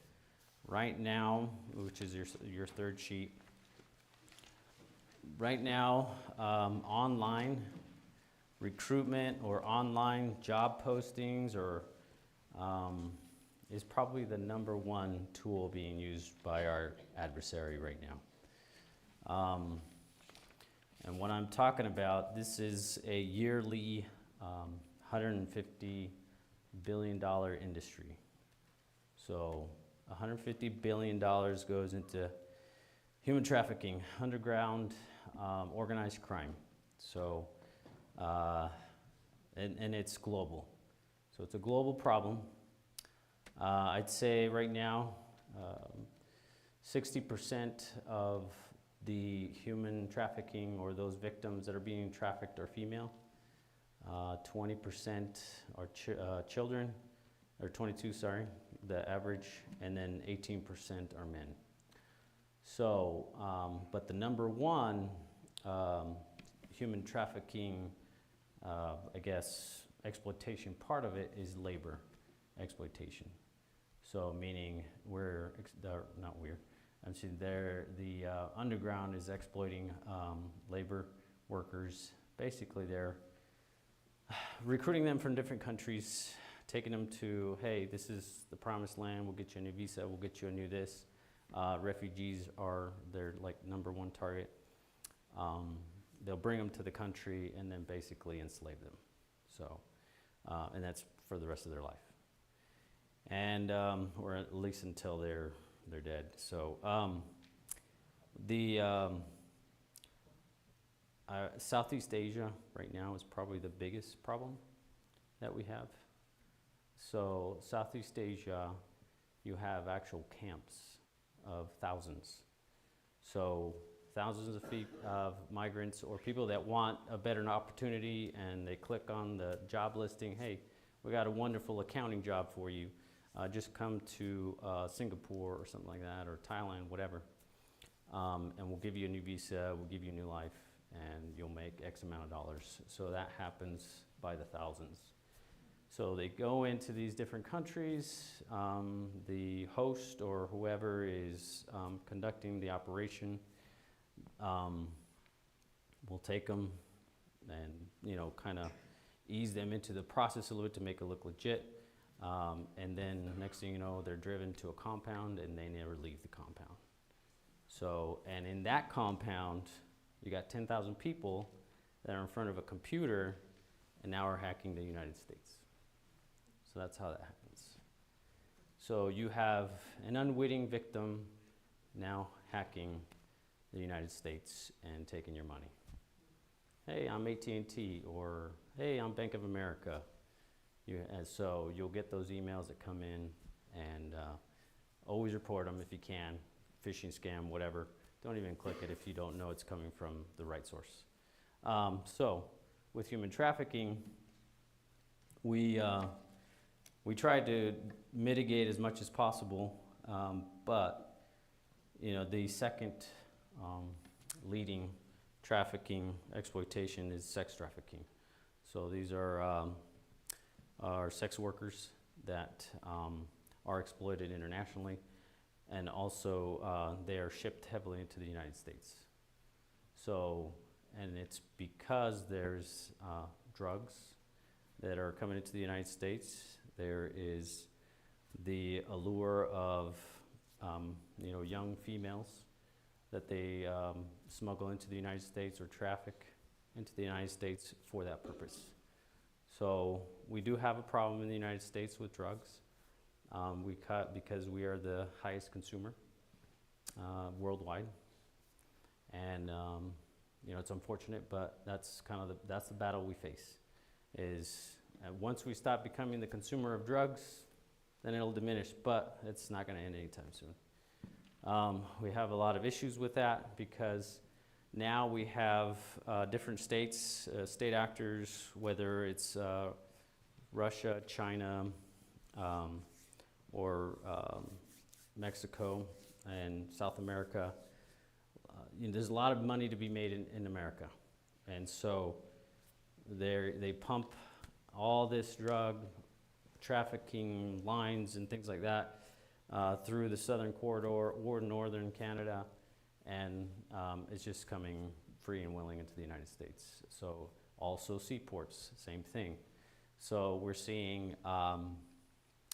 Right now, which is your third sheet, right now, online recruitment or online job postings is probably the #1 tool being used by our adversary right now. And what I'm talking about, this is a yearly $150 billion industry. So $150 billion goes into human trafficking, underground organized crime. So, and it's global. So it's a global problem. I'd say right now, 60% of the human trafficking or those victims that are being trafficked are female. 20% are children, or 22, sorry, the average, and then 18% are men. So, but the #1 human trafficking, exploitation part of it is labor exploitation. So meaning the underground is exploiting labor workers. Basically they're recruiting them from different countries, taking them to, hey, this is the promised land, we'll get you a new visa, we'll get you a new this. Refugees are their like number one target. They'll bring them to the country and then basically enslave them. So, and that's for the rest of their life. And, or at least until they're dead. So, Southeast Asia right now is probably the biggest problem that we have. So Southeast Asia, you have actual camps of thousands. So thousands of migrants or people that want a better opportunity, and they click on the job listing, hey, we got a wonderful accounting job for you. Just come to Singapore or something like that, or Thailand, whatever. And we'll give you a new visa, we'll give you a new life, and you'll make X amount of dollars. So that happens by the thousands. So they go into these different countries. The host or whoever is conducting the operation will take them and, you know, kind of ease them into the process a little bit to make it look legit. And then next thing you know, they're driven to a compound and they never leave the compound. So, and in that compound, you got 10,000 people that are in front of a computer and now are hacking the United States. So that's how that happens. So you have an unwitting victim now hacking the United States and taking your money. Hey, I'm AT&T, or hey, I'm Bank of America. And so you'll get those emails that come in, and always report them if you can. Phishing scam, whatever. Don't even click it if you don't know it's coming from the right source. So with human trafficking, we try to mitigate as much as possible, but you know, the second leading trafficking exploitation is sex trafficking. So these are sex workers that are exploited internationally, and also they are shipped heavily into the United States. So, and it's because there's drugs that are coming into the United States. There is the allure of you know, young females that they smuggle into the United States or traffic into the United States for that purpose. So we do have a problem in the United States with drugs. We cut because we are the highest consumer worldwide, and you know, it's unfortunate, but that's kind of that's the battle we face. Is once we stop becoming the consumer of drugs, then it'll diminish, but it's not going to end anytime soon. We have a lot of issues with that because now we have different states, state actors, whether it's Russia, China, or Mexico and South America. You know, there's a lot of money to be made in America. And so they pump all this drug trafficking lines and things like that through the southern corridor or northern Canada, and it's just coming free and willing into the United States. So also seaports, same thing. So we're seeing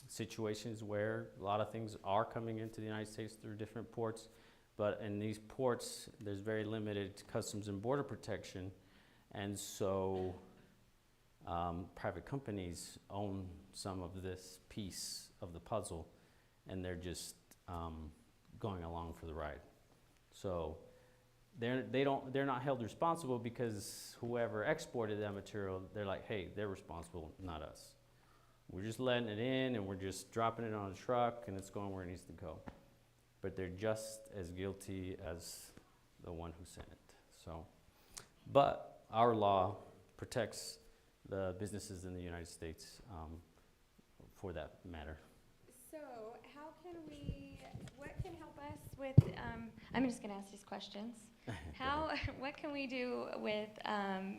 situations where a lot of things are coming into the United States through different ports, but in these ports, there's very limited customs and border protection, and so private companies own some of this piece of the puzzle, and they're just going along for the ride. So they're not held responsible because whoever exported that material, they're like, hey, they're responsible, not us. We're just letting it in and we're just dropping it on a truck and it's going where it needs to go. But they're just as guilty as the one who sent it. So, but our law protects the businesses in the United States for that matter. So how can what can help us with, I'm just gonna ask these questions. What can we do with,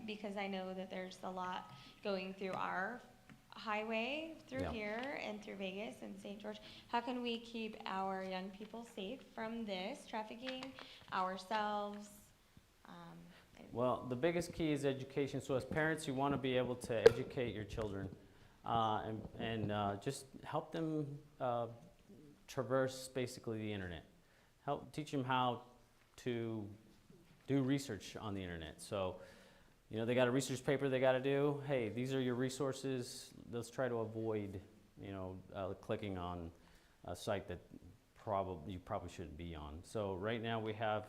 because I know that there's a lot going through our highway through here and through Vegas and St. George. How can we keep our young people safe from this trafficking, ourselves? Well, the biggest key is education. So as parents, you want to be able to educate your children and just help them traverse basically the internet. teach them how to do research on the internet. So, you know, they got a research paper they got to do. Hey, these are your resources. Let's try to avoid, you know, clicking on a site that you probably shouldn't be on. So right now we have,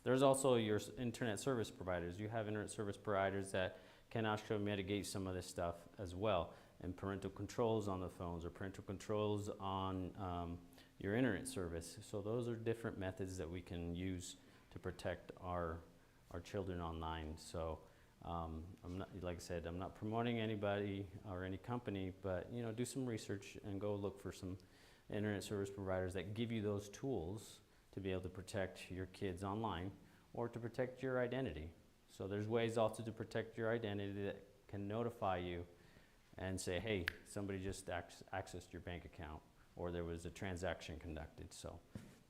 there's also your internet service providers. You have internet service providers that can actually mitigate some of this stuff as well. And parental controls on the phones, or parental controls on your internet service. So those are different methods that we can use to protect our children online. So I'm not, like I said, I'm not promoting anybody or any company, but you know, do some research and go look for some internet service providers that give you those tools to be able to protect your kids online or to protect your identity. So there's ways also to protect your identity that can notify you and say, hey, somebody just accessed your bank account, or there was a transaction conducted. So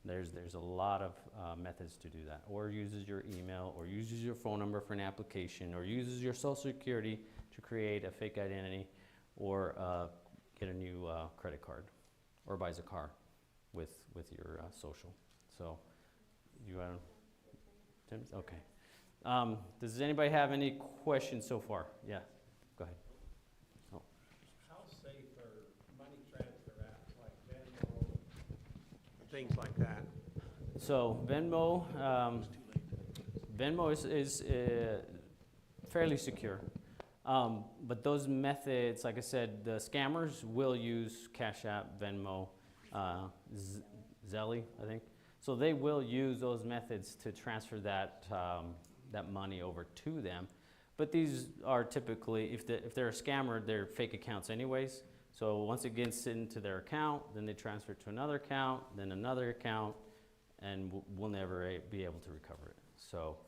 there's a lot of methods to do that, or uses your email, or uses your phone number for an application, or uses your social security to create a fake identity, or get a new credit card, or buys a car with your social. So you want to, Tim? Okay. Does anybody have any questions so far? Yeah, go ahead. How safe are money transfer apps like Venmo, things like that? So Venmo is fairly secure. But those methods, like I said, the scammers will use Cash App, Venmo, Zelle, I think. So they will use those methods to transfer that money over to them. But these are typically, if they're a scammer, they're fake accounts anyways. So once it gets into their account, then they transfer it to another account, then another account, and we'll never be able to recover it. So.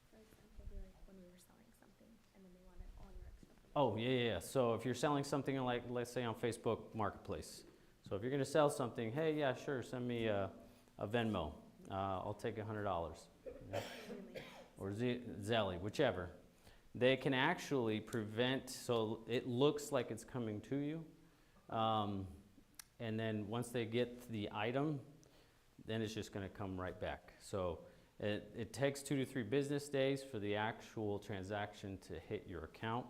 For example, be like when we were selling something and then they wanted all your extra information. Oh, yeah. So if you're selling something like, let's say on Facebook Marketplace. So if you're gonna sell something, hey, yeah, sure, send me a Venmo. I'll take $100. Yeah. Or Zelle, whichever. They can actually prevent, so it looks like it's coming to you. And then once they get the item, then it's just gonna come right back. So it takes 2 to 3 business days for the actual transaction to hit your account.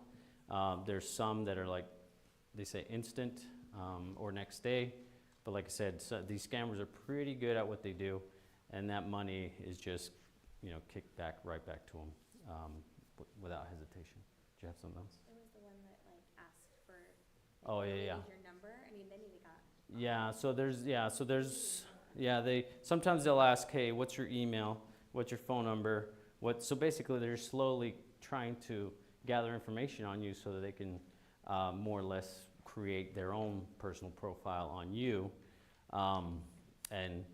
There's some that are like, they say instant or next day. But like I said, so these scammers are pretty good at what they do. And that money is just, you know, kicked back, right back to them without hesitation. Do you have something else? It was the one that like asked for Oh, yeah. your number. I mean, then you got. They sometimes they'll ask, hey, what's your email? What's your phone number? So basically they're slowly trying to gather information on you so that they can more or less create their own personal profile on you and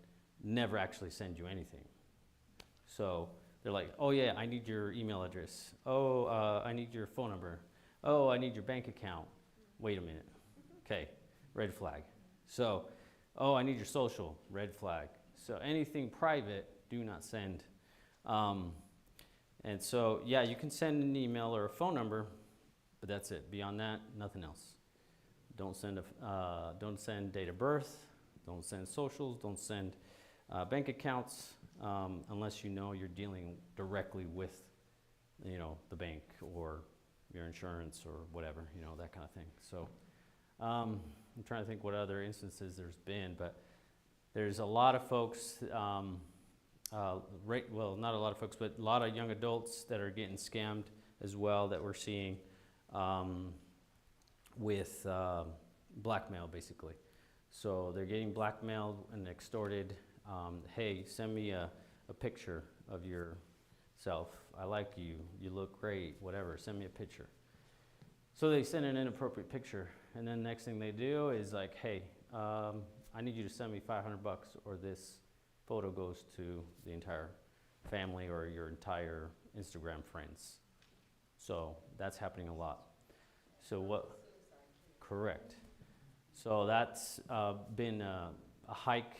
never actually send you anything. So they're like, oh yeah, I need your email address. Oh, I need your phone number. Oh, I need your bank account. Wait a minute. Okay, red flag. So, oh, I need your social, red flag. So anything private, do not send. And so, yeah, you can send an email or a phone number, but that's it. Beyond that, nothing else. Don't send date of birth. Don't send socials. Don't send bank accounts unless you know you're dealing directly with, you know, the bank or your insurance or whatever, you know, that kind of thing. So I'm trying to think what other instances there's been, but there's a lot of folks, well, not a lot of folks, but a lot of young adults that are getting scammed as well that we're seeing with blackmail, basically. So they're getting blackmailed and extorted. Hey, send me a picture of yourself. I like you. You look great. Whatever. Send me a picture. So they send an inappropriate picture, and then next thing they do is like, hey, I need you to send me $500, or this photo goes to the entire family or your entire Instagram friends. So that's happening a lot. So what? Correct. So that's been a hike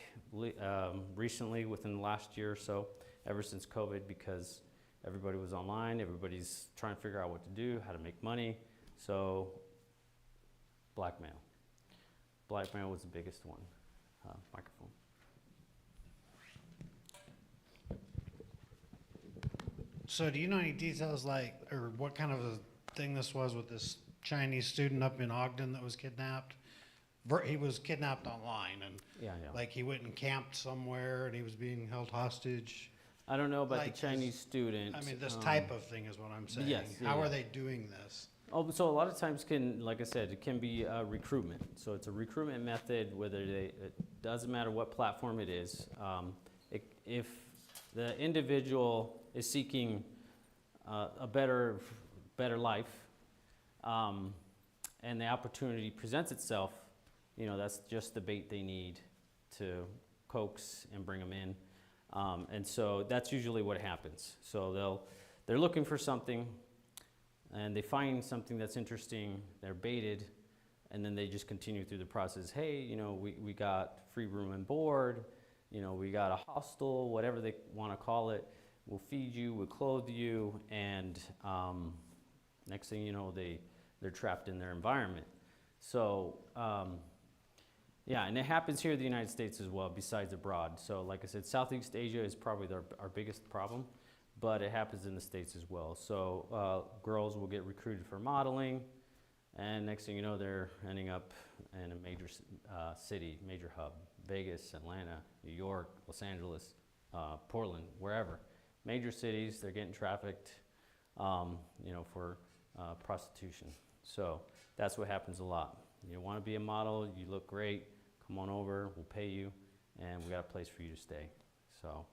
recently within the last year or so, ever since COVID, because everybody was online, everybody's trying to figure out what to do, how to make money. So blackmail. Blackmail was the biggest one. Microphone. So do you know any details like, or what kind of a thing this was with this Chinese student up in Ogden that was kidnapped? He was kidnapped online and Yeah. like he went and camped somewhere and he was being held hostage. I don't know about Like the Chinese student. I mean, this type of thing is what I'm saying. yes, How yeah. are they doing this? Oh, so a lot of times like I said, it can be recruitment. So it's a recruitment method, it doesn't matter what platform it is. If the individual is seeking a better life, and the opportunity presents itself, that's just the bait they need to coax and bring them in. And so that's usually what happens. So they're looking for something, and they find something that's interesting, they're baited, and then they just continue through the process. Hey, we got free room and board, we got a hostel, whatever they want to call it. We'll feed you, we'll clothe you, and next thing you know, they're trapped in their environment. So, yeah, and it happens here in the United States as well, besides abroad. So like I said, Southeast Asia is probably our biggest problem, but it happens in the States as well. So girls will get recruited for modeling, and next thing you know, they're ending up in a major city, major hub, Vegas, Atlanta, New York, Los Angeles, Portland, wherever. Major cities, they're getting trafficked, for prostitution. So that's what happens a lot. You want to be a model, you look great, come on over, we'll pay you, and we got a place for you to stay. So,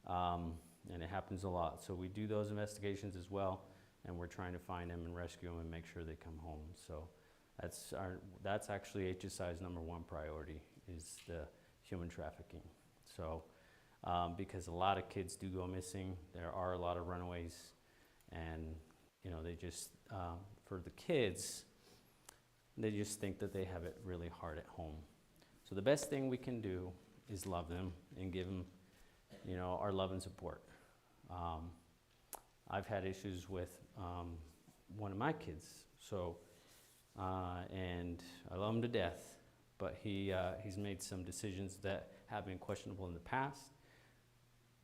and it happens a lot. So we do those investigations as well, and we're trying to find them and rescue them and make sure they come home. So that's actually HSI's #1 priority, is the human trafficking. So, because a lot of kids do go missing, there are a lot of runaways, and they just, for the kids, they just think that they have it really hard at home. So the best thing we can do is love them and give them, our love and support. I've had issues with one of my kids, so, and I love him to death, but he's made some decisions that have been questionable in the past.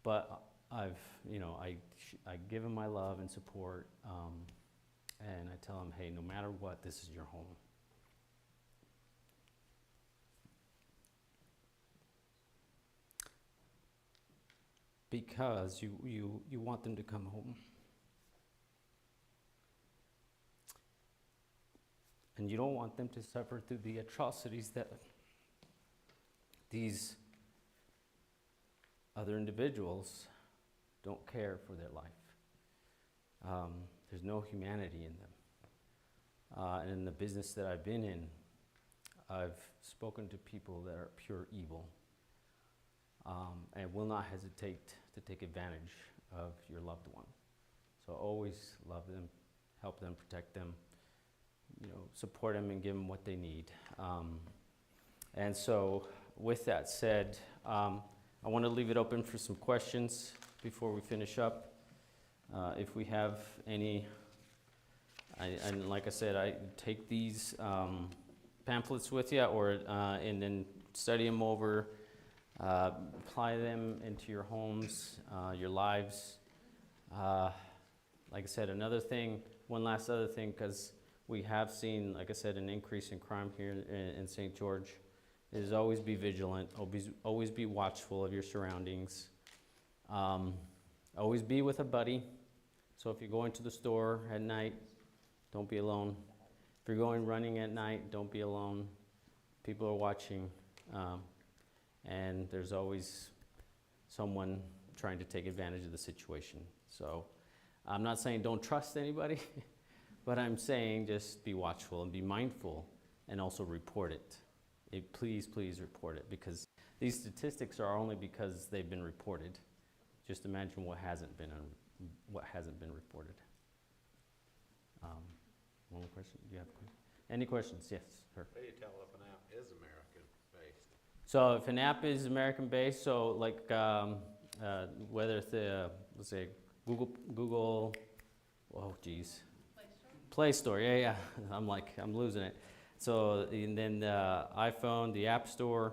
But I give him my love and support, and I tell him, hey, no matter what, this is your home. Because you want them to come home. And you don't want them to suffer through the atrocities that these other individuals don't care for their life. There's no humanity in them. And in the business that I've been in, I've spoken to people that are pure evil, and will not hesitate to take advantage of your loved one. So always love them, help them, protect them, support them and give them what they need. And so with that said, I want to leave it open for some questions before we finish up. If we have any, and like I said, I take these pamphlets with you, and then study them over, apply them into your homes, your lives. Like I said, one last other thing, because we have seen, like I said, an increase in crime here in St. George, is always be vigilant, always be watchful of your surroundings. Always be with a buddy. So if you're going to the store at night, don't be alone. If you're going running at night, don't be alone. People are watching, and there's always someone trying to take advantage of the situation. So I'm not saying don't trust anybody, but I'm saying just be watchful and be mindful, and also report it. Please report it, because these statistics are only because they've been reported. Just imagine what hasn't been reported. One more question? Do you have a question? Any questions? Yes, sir. How do you tell if an app is American-based? So if an app is American-based, so like whether it's let's say Google, oh geez, Play Store. Yeah. I'm losing it. So and then the iPhone, the App Store,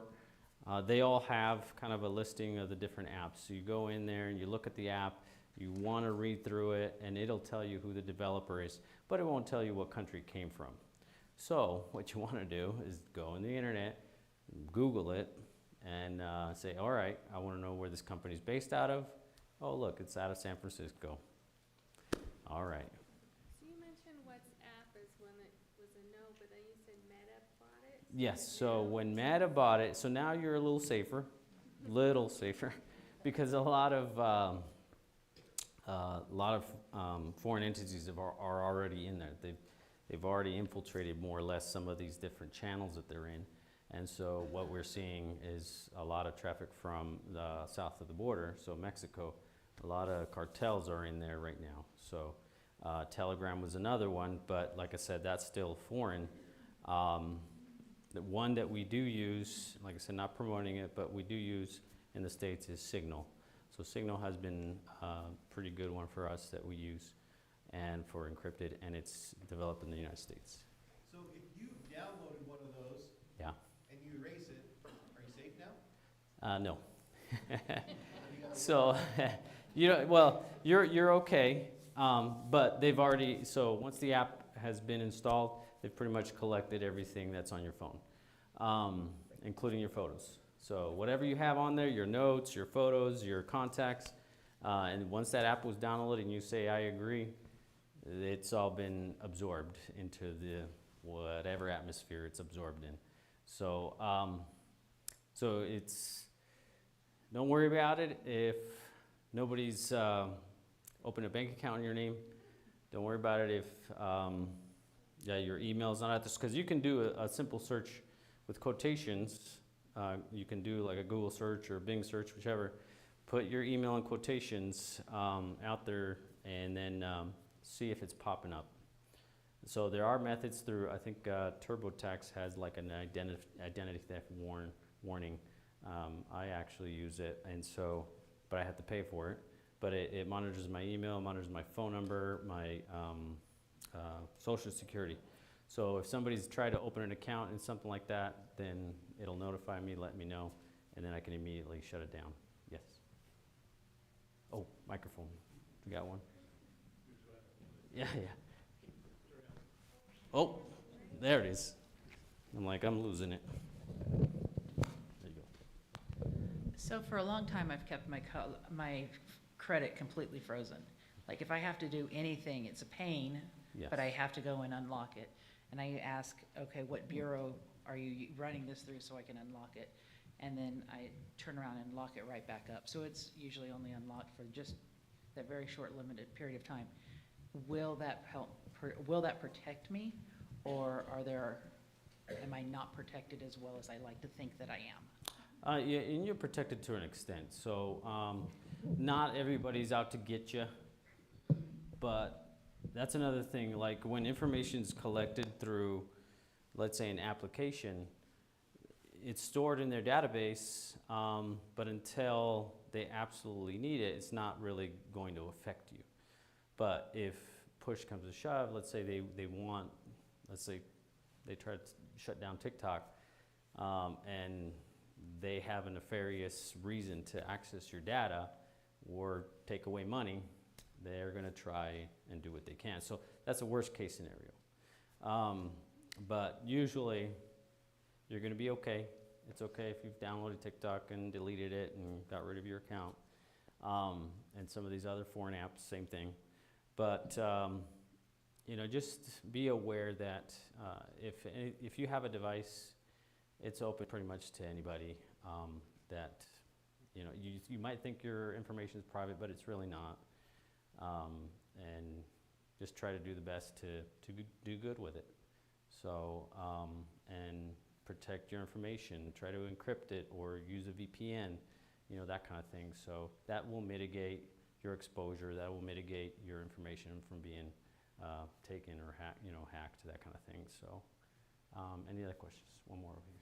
they all have kind of a listing of the different apps. So you go in there and you look at the app, You want to read through it, and it'll tell you who the developer is, but it won't tell you what country it came from. So what you want to do is go on the internet, Google it, and say, all right, I want to know where this company's based out of. Oh, look, it's out of San Francisco. All right. So you mentioned WhatsApp is when it was a no, but then you said Meta bought it? Yes, so when Meta bought it, so now you're a little safer, because a lot of foreign entities are already in there. They've already infiltrated more or less some of these different channels that they're in. And so what we're seeing is a lot of traffic from the south of the border, so Mexico. A lot of cartels are in there right now. So Telegram was another one, but like I said, that's still foreign. The one that we do use, like I said, not promoting it, but we do use in the States is Signal. So Signal has been a pretty good one for us that we use and for encrypted, and it's developed in the United States. So if you downloaded one of those Yeah. and you erase it, are you safe now? No. So, well, you're okay, but they've already, so once the app has been installed, they've pretty much collected everything that's on your phone, including your photos. So whatever you have on there, your notes, your photos, your contacts, and once that app was downloaded and you say, I agree, it's all been absorbed into the whatever atmosphere it's absorbed in. So, so it's, don't worry about it if nobody's opened a bank account in your name. Don't worry about it if your email's not at this, because you can do a simple search with quotations. You can do like a Google search or Bing search, whichever. Put your email in quotations out there, and then see if it's popping up. So there are methods through, I think TurboTax has like an identity theft warning. I actually use it, and so, but I have to pay for it. But it monitors my email, monitors my phone number, my social security. So if somebody's tried to open an account and something like that, then it'll notify me, let me know, and then I can immediately shut it down. Yes. Oh, microphone. You got one? Yeah. Oh, there it is. I'm like, I'm losing it. There you go. So for a long time, I've kept my credit completely frozen. Like if I have to do anything, it's a pain, Yes. but I have to go and unlock it. And I ask, okay, what bureau are you running this through so I can unlock it? And then I turn around and lock it right back up. So it's usually only unlocked for just that very short, limited period of time. Will that help? Will that protect me, or am I not protected as well as I like to think that I am? Yeah, and you're protected to an extent. So not everybody's out to get you, but that's another thing. Like when information's collected through, let's say, an application, it's stored in their database, but until they absolutely need it, it's not really going to affect you. But if push comes to shove, let's say let's say they try to shut down TikTok, and they have a nefarious reason to access your data or take away money, they're going to try and do what they can. So that's a worst case scenario. But usually you're going to be okay. It's okay if you've downloaded TikTok and deleted it and got rid of your account. And some of these other foreign apps, same thing. But just be aware that if you have a device, it's open pretty much to anybody. That you might think your information is private, but it's really not. And just try to do the best to do good with it. So and protect your information. Try to encrypt it or use a VPN. That kind of thing. So that will mitigate your exposure. That will mitigate your information from being taken or hacked, that kind of thing. So, any other questions? One more over here.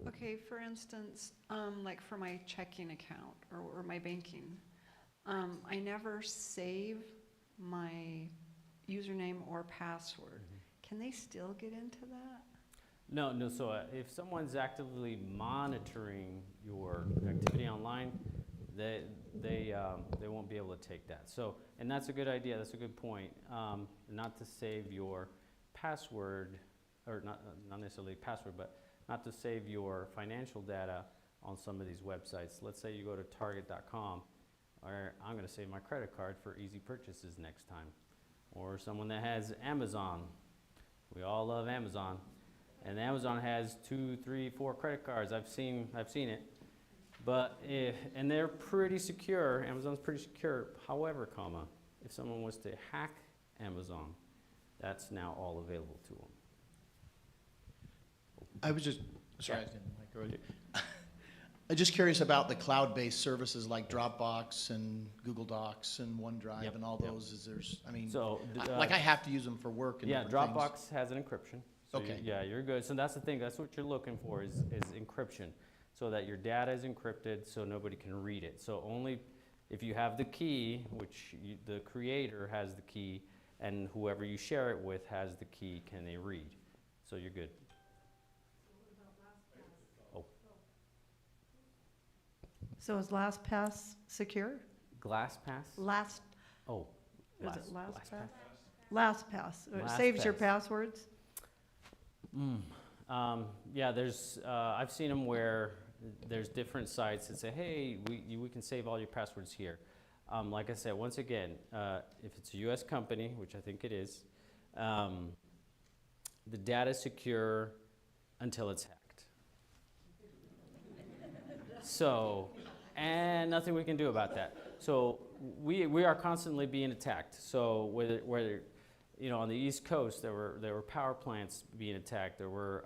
Okay, for instance, like for my checking account or my banking, I never save my username or password. Can they still get into that? No, no, so if someone's actively monitoring your activity online, they won't be able to take that. So, and that's a good idea, that's a good point, not to save your password, or not necessarily password, but not to save your financial data on some of these websites. Let's say you go to target.com, or I'm gonna save my credit card for easy purchases next time. Or someone that has Amazon, we all love Amazon. And Amazon has 2, 3, 4 credit cards. I've seen it. But and they're pretty secure. Amazon's pretty secure. However, if someone was to hack Amazon, that's now all available to them. I was just, sorry, I didn't like earlier. I'm just curious about the cloud-based services like Dropbox and Google Docs and OneDrive Yep, and all yep. those. Is there's, I mean, So, like I have to use them for work and yeah, different things. Dropbox has an encryption. So Okay. yeah, you're good. So that's the thing. That's what you're looking for is encryption, so that your data is encrypted, so nobody can read it. So only if you have the key, which the creator has the key, and whoever you share it with has the key, can they read? So you're good. Oh, So is LastPass secure? GlassPass? Oh, Is it LastPass? LastPass. It saves your LastPass. passwords? Yeah, there's, I've seen them where there's different sites that say, hey, we can save all your passwords here. Like I said, once again, if it's a US company, which I think it is, the data is secure until it's hacked. So, and nothing we can do about that. So we are constantly being attacked. So whether you know, on the East Coast, there were power plants being attacked. There were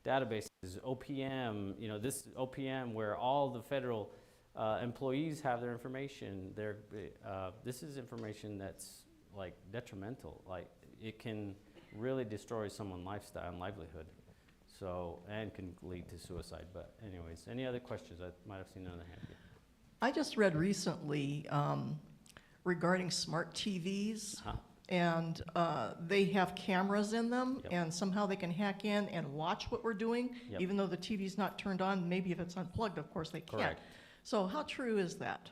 databases, OPM. You know, this OPM where all the federal employees have their information. This is information that's like detrimental. Like it can really destroy someone's lifestyle and livelihood. So, and can lead to suicide. But anyways, any other questions? I might have seen another hand here. I just read recently regarding smart TVs. Huh? And they have cameras in them, Yep. and somehow they can hack in and watch what we're doing, Yep. even though the TV's not turned on. Maybe if it's unplugged, of course, they can't. Correct. So how true is that?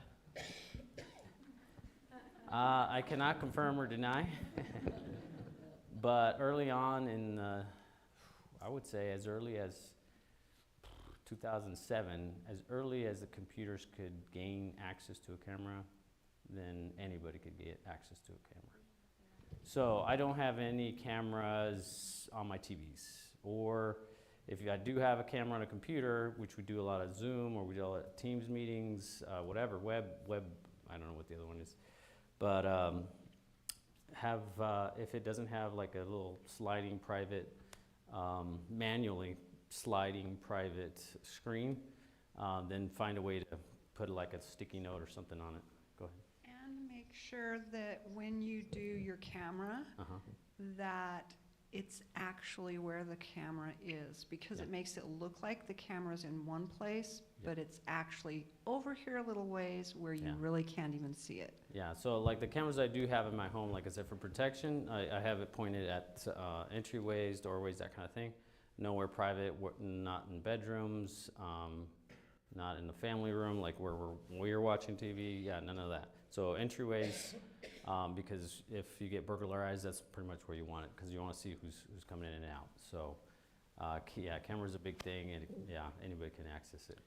I cannot confirm or deny. But early on in, I would say as early as 2007, as early as the computers could gain access to a camera, then anybody could get access to a camera. So I don't have any cameras on my TVs. Or if I do have a camera on a computer, which we do a lot of Zoom or we do a lot of Teams meetings, whatever, web, I don't know what the other one is. But if it doesn't have like a little sliding private, manually sliding private screen, then find a way to put like a sticky note or something on it. Go ahead. And make sure that when you do your camera, that it's actually where the camera is, because Yeah. it makes it look like the camera's in one place, Yeah. but it's actually over here a little ways where you Yeah. really can't even see it. Yeah, so like the cameras I do have in my home, like I said, for protection, I have it pointed at entryways, doorways, that kind of thing. Nowhere private, not in bedrooms, not in the family room, like where we're watching TV, yeah, none of that. So entryways, because if you get burglarized, that's pretty much where you want it, because you want to see who's coming in and out. So, yeah, camera's a big thing, and yeah, anybody can access it.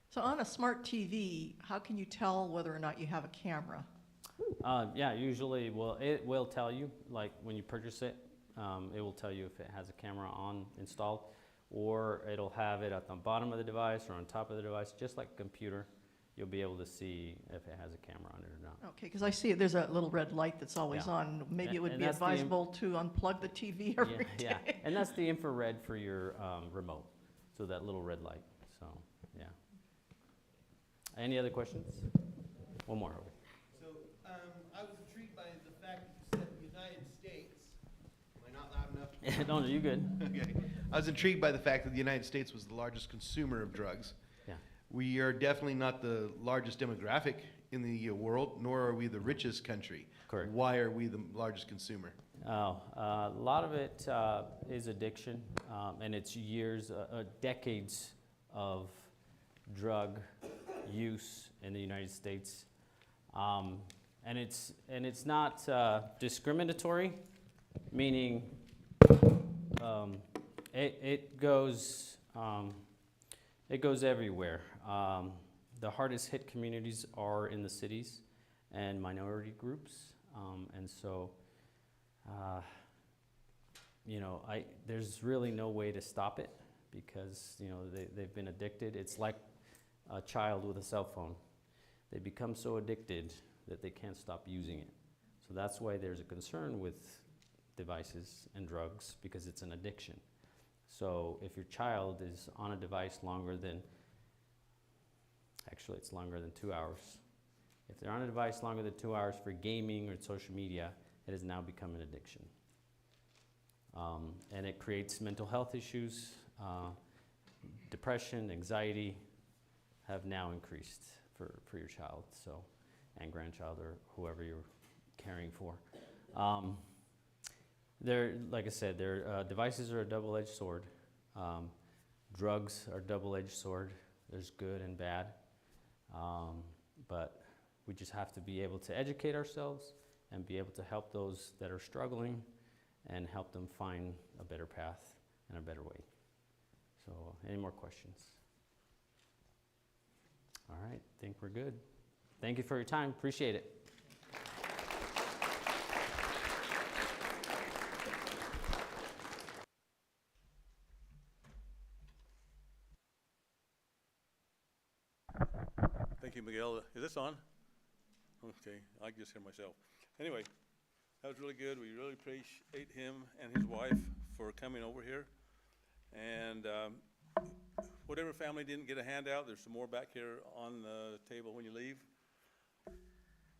So on a smart TV, how can you tell whether or not you have a camera? Yeah, usually, it will tell you, like when you purchase it, it will tell you if it has a camera installed, or it'll have it at the bottom of the device or on top of the device, just like a computer. You'll be able to see if it has a camera on it or not. Okay, because I see there's a little red light that's always Yeah. on. Maybe it would And be that's the advisable to unplug the TV every day. Yeah, and that's the infrared for your remote, so that little red light, so, yeah. Any other questions? One more. So, I was intrigued by the fact that you said the United States, am I not loud enough? No, you good. Okay. I was intrigued by the fact that the United States was the largest consumer of drugs. Yeah. We are definitely not the largest demographic in the world, nor are we the richest country. Correct. Why are we the largest consumer? A lot of it is addiction, and it's years, decades of drug use in the United States. And it's not discriminatory, meaning it goes everywhere. The hardest hit communities are in the cities and minority groups, and so there's really no way to stop it because they've been addicted. It's like a child with a cell phone. They become so addicted that they can't stop using it. So that's why there's a concern with devices and drugs, because it's an addiction. So if your child is on a device longer than 2 hours. If they're on a device longer than 2 hours for gaming or social media, it has now become an addiction. And it creates mental health issues. Depression, anxiety have now increased for your child, and grandchild, or whoever you're caring for. Like I said, devices are a double-edged sword. Drugs are a double-edged sword. There's good and bad. But we just have to be able to educate ourselves and be able to help those that are struggling and help them find a better path and a better way. So, any more questions? All right, I think we're good. Thank you for your time. Appreciate it. Thank you, Miguel. Is this on? Okay, I can just hear myself. Anyway, that was really good. We really appreciate him and his wife for coming over here. And whatever family didn't get a handout, there's some more back here on the table when you leave.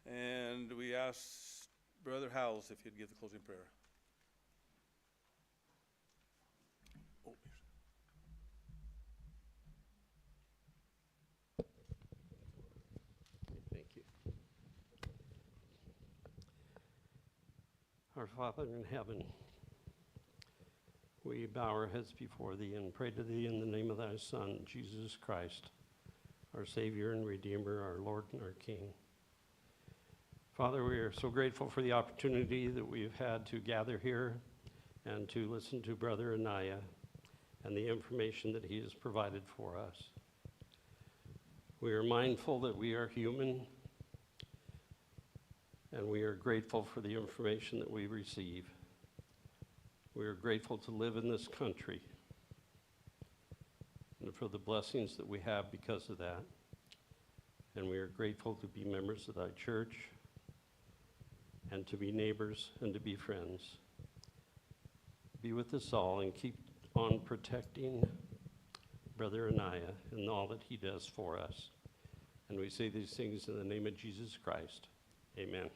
And we ask Brother Howells if he'd give the closing prayer. Oh, Thank you. Our Father in heaven, we bow our heads before thee and pray to thee in the name of thy Son, Jesus Christ, our Savior and Redeemer, our Lord and our King. Father, we are so grateful for the opportunity that we've had to gather here and to listen to Brother ANAYA and the information that he has provided for us. We are mindful that we are human, and we are grateful for the information that we receive. We are grateful to live in this country and for the blessings that we have because of that. And we are grateful to be members of thy church and to be neighbors and to be friends. Be with us all and keep on protecting Brother ANAYA and all that he does for us. And we say these things in the name of Jesus Christ. Amen.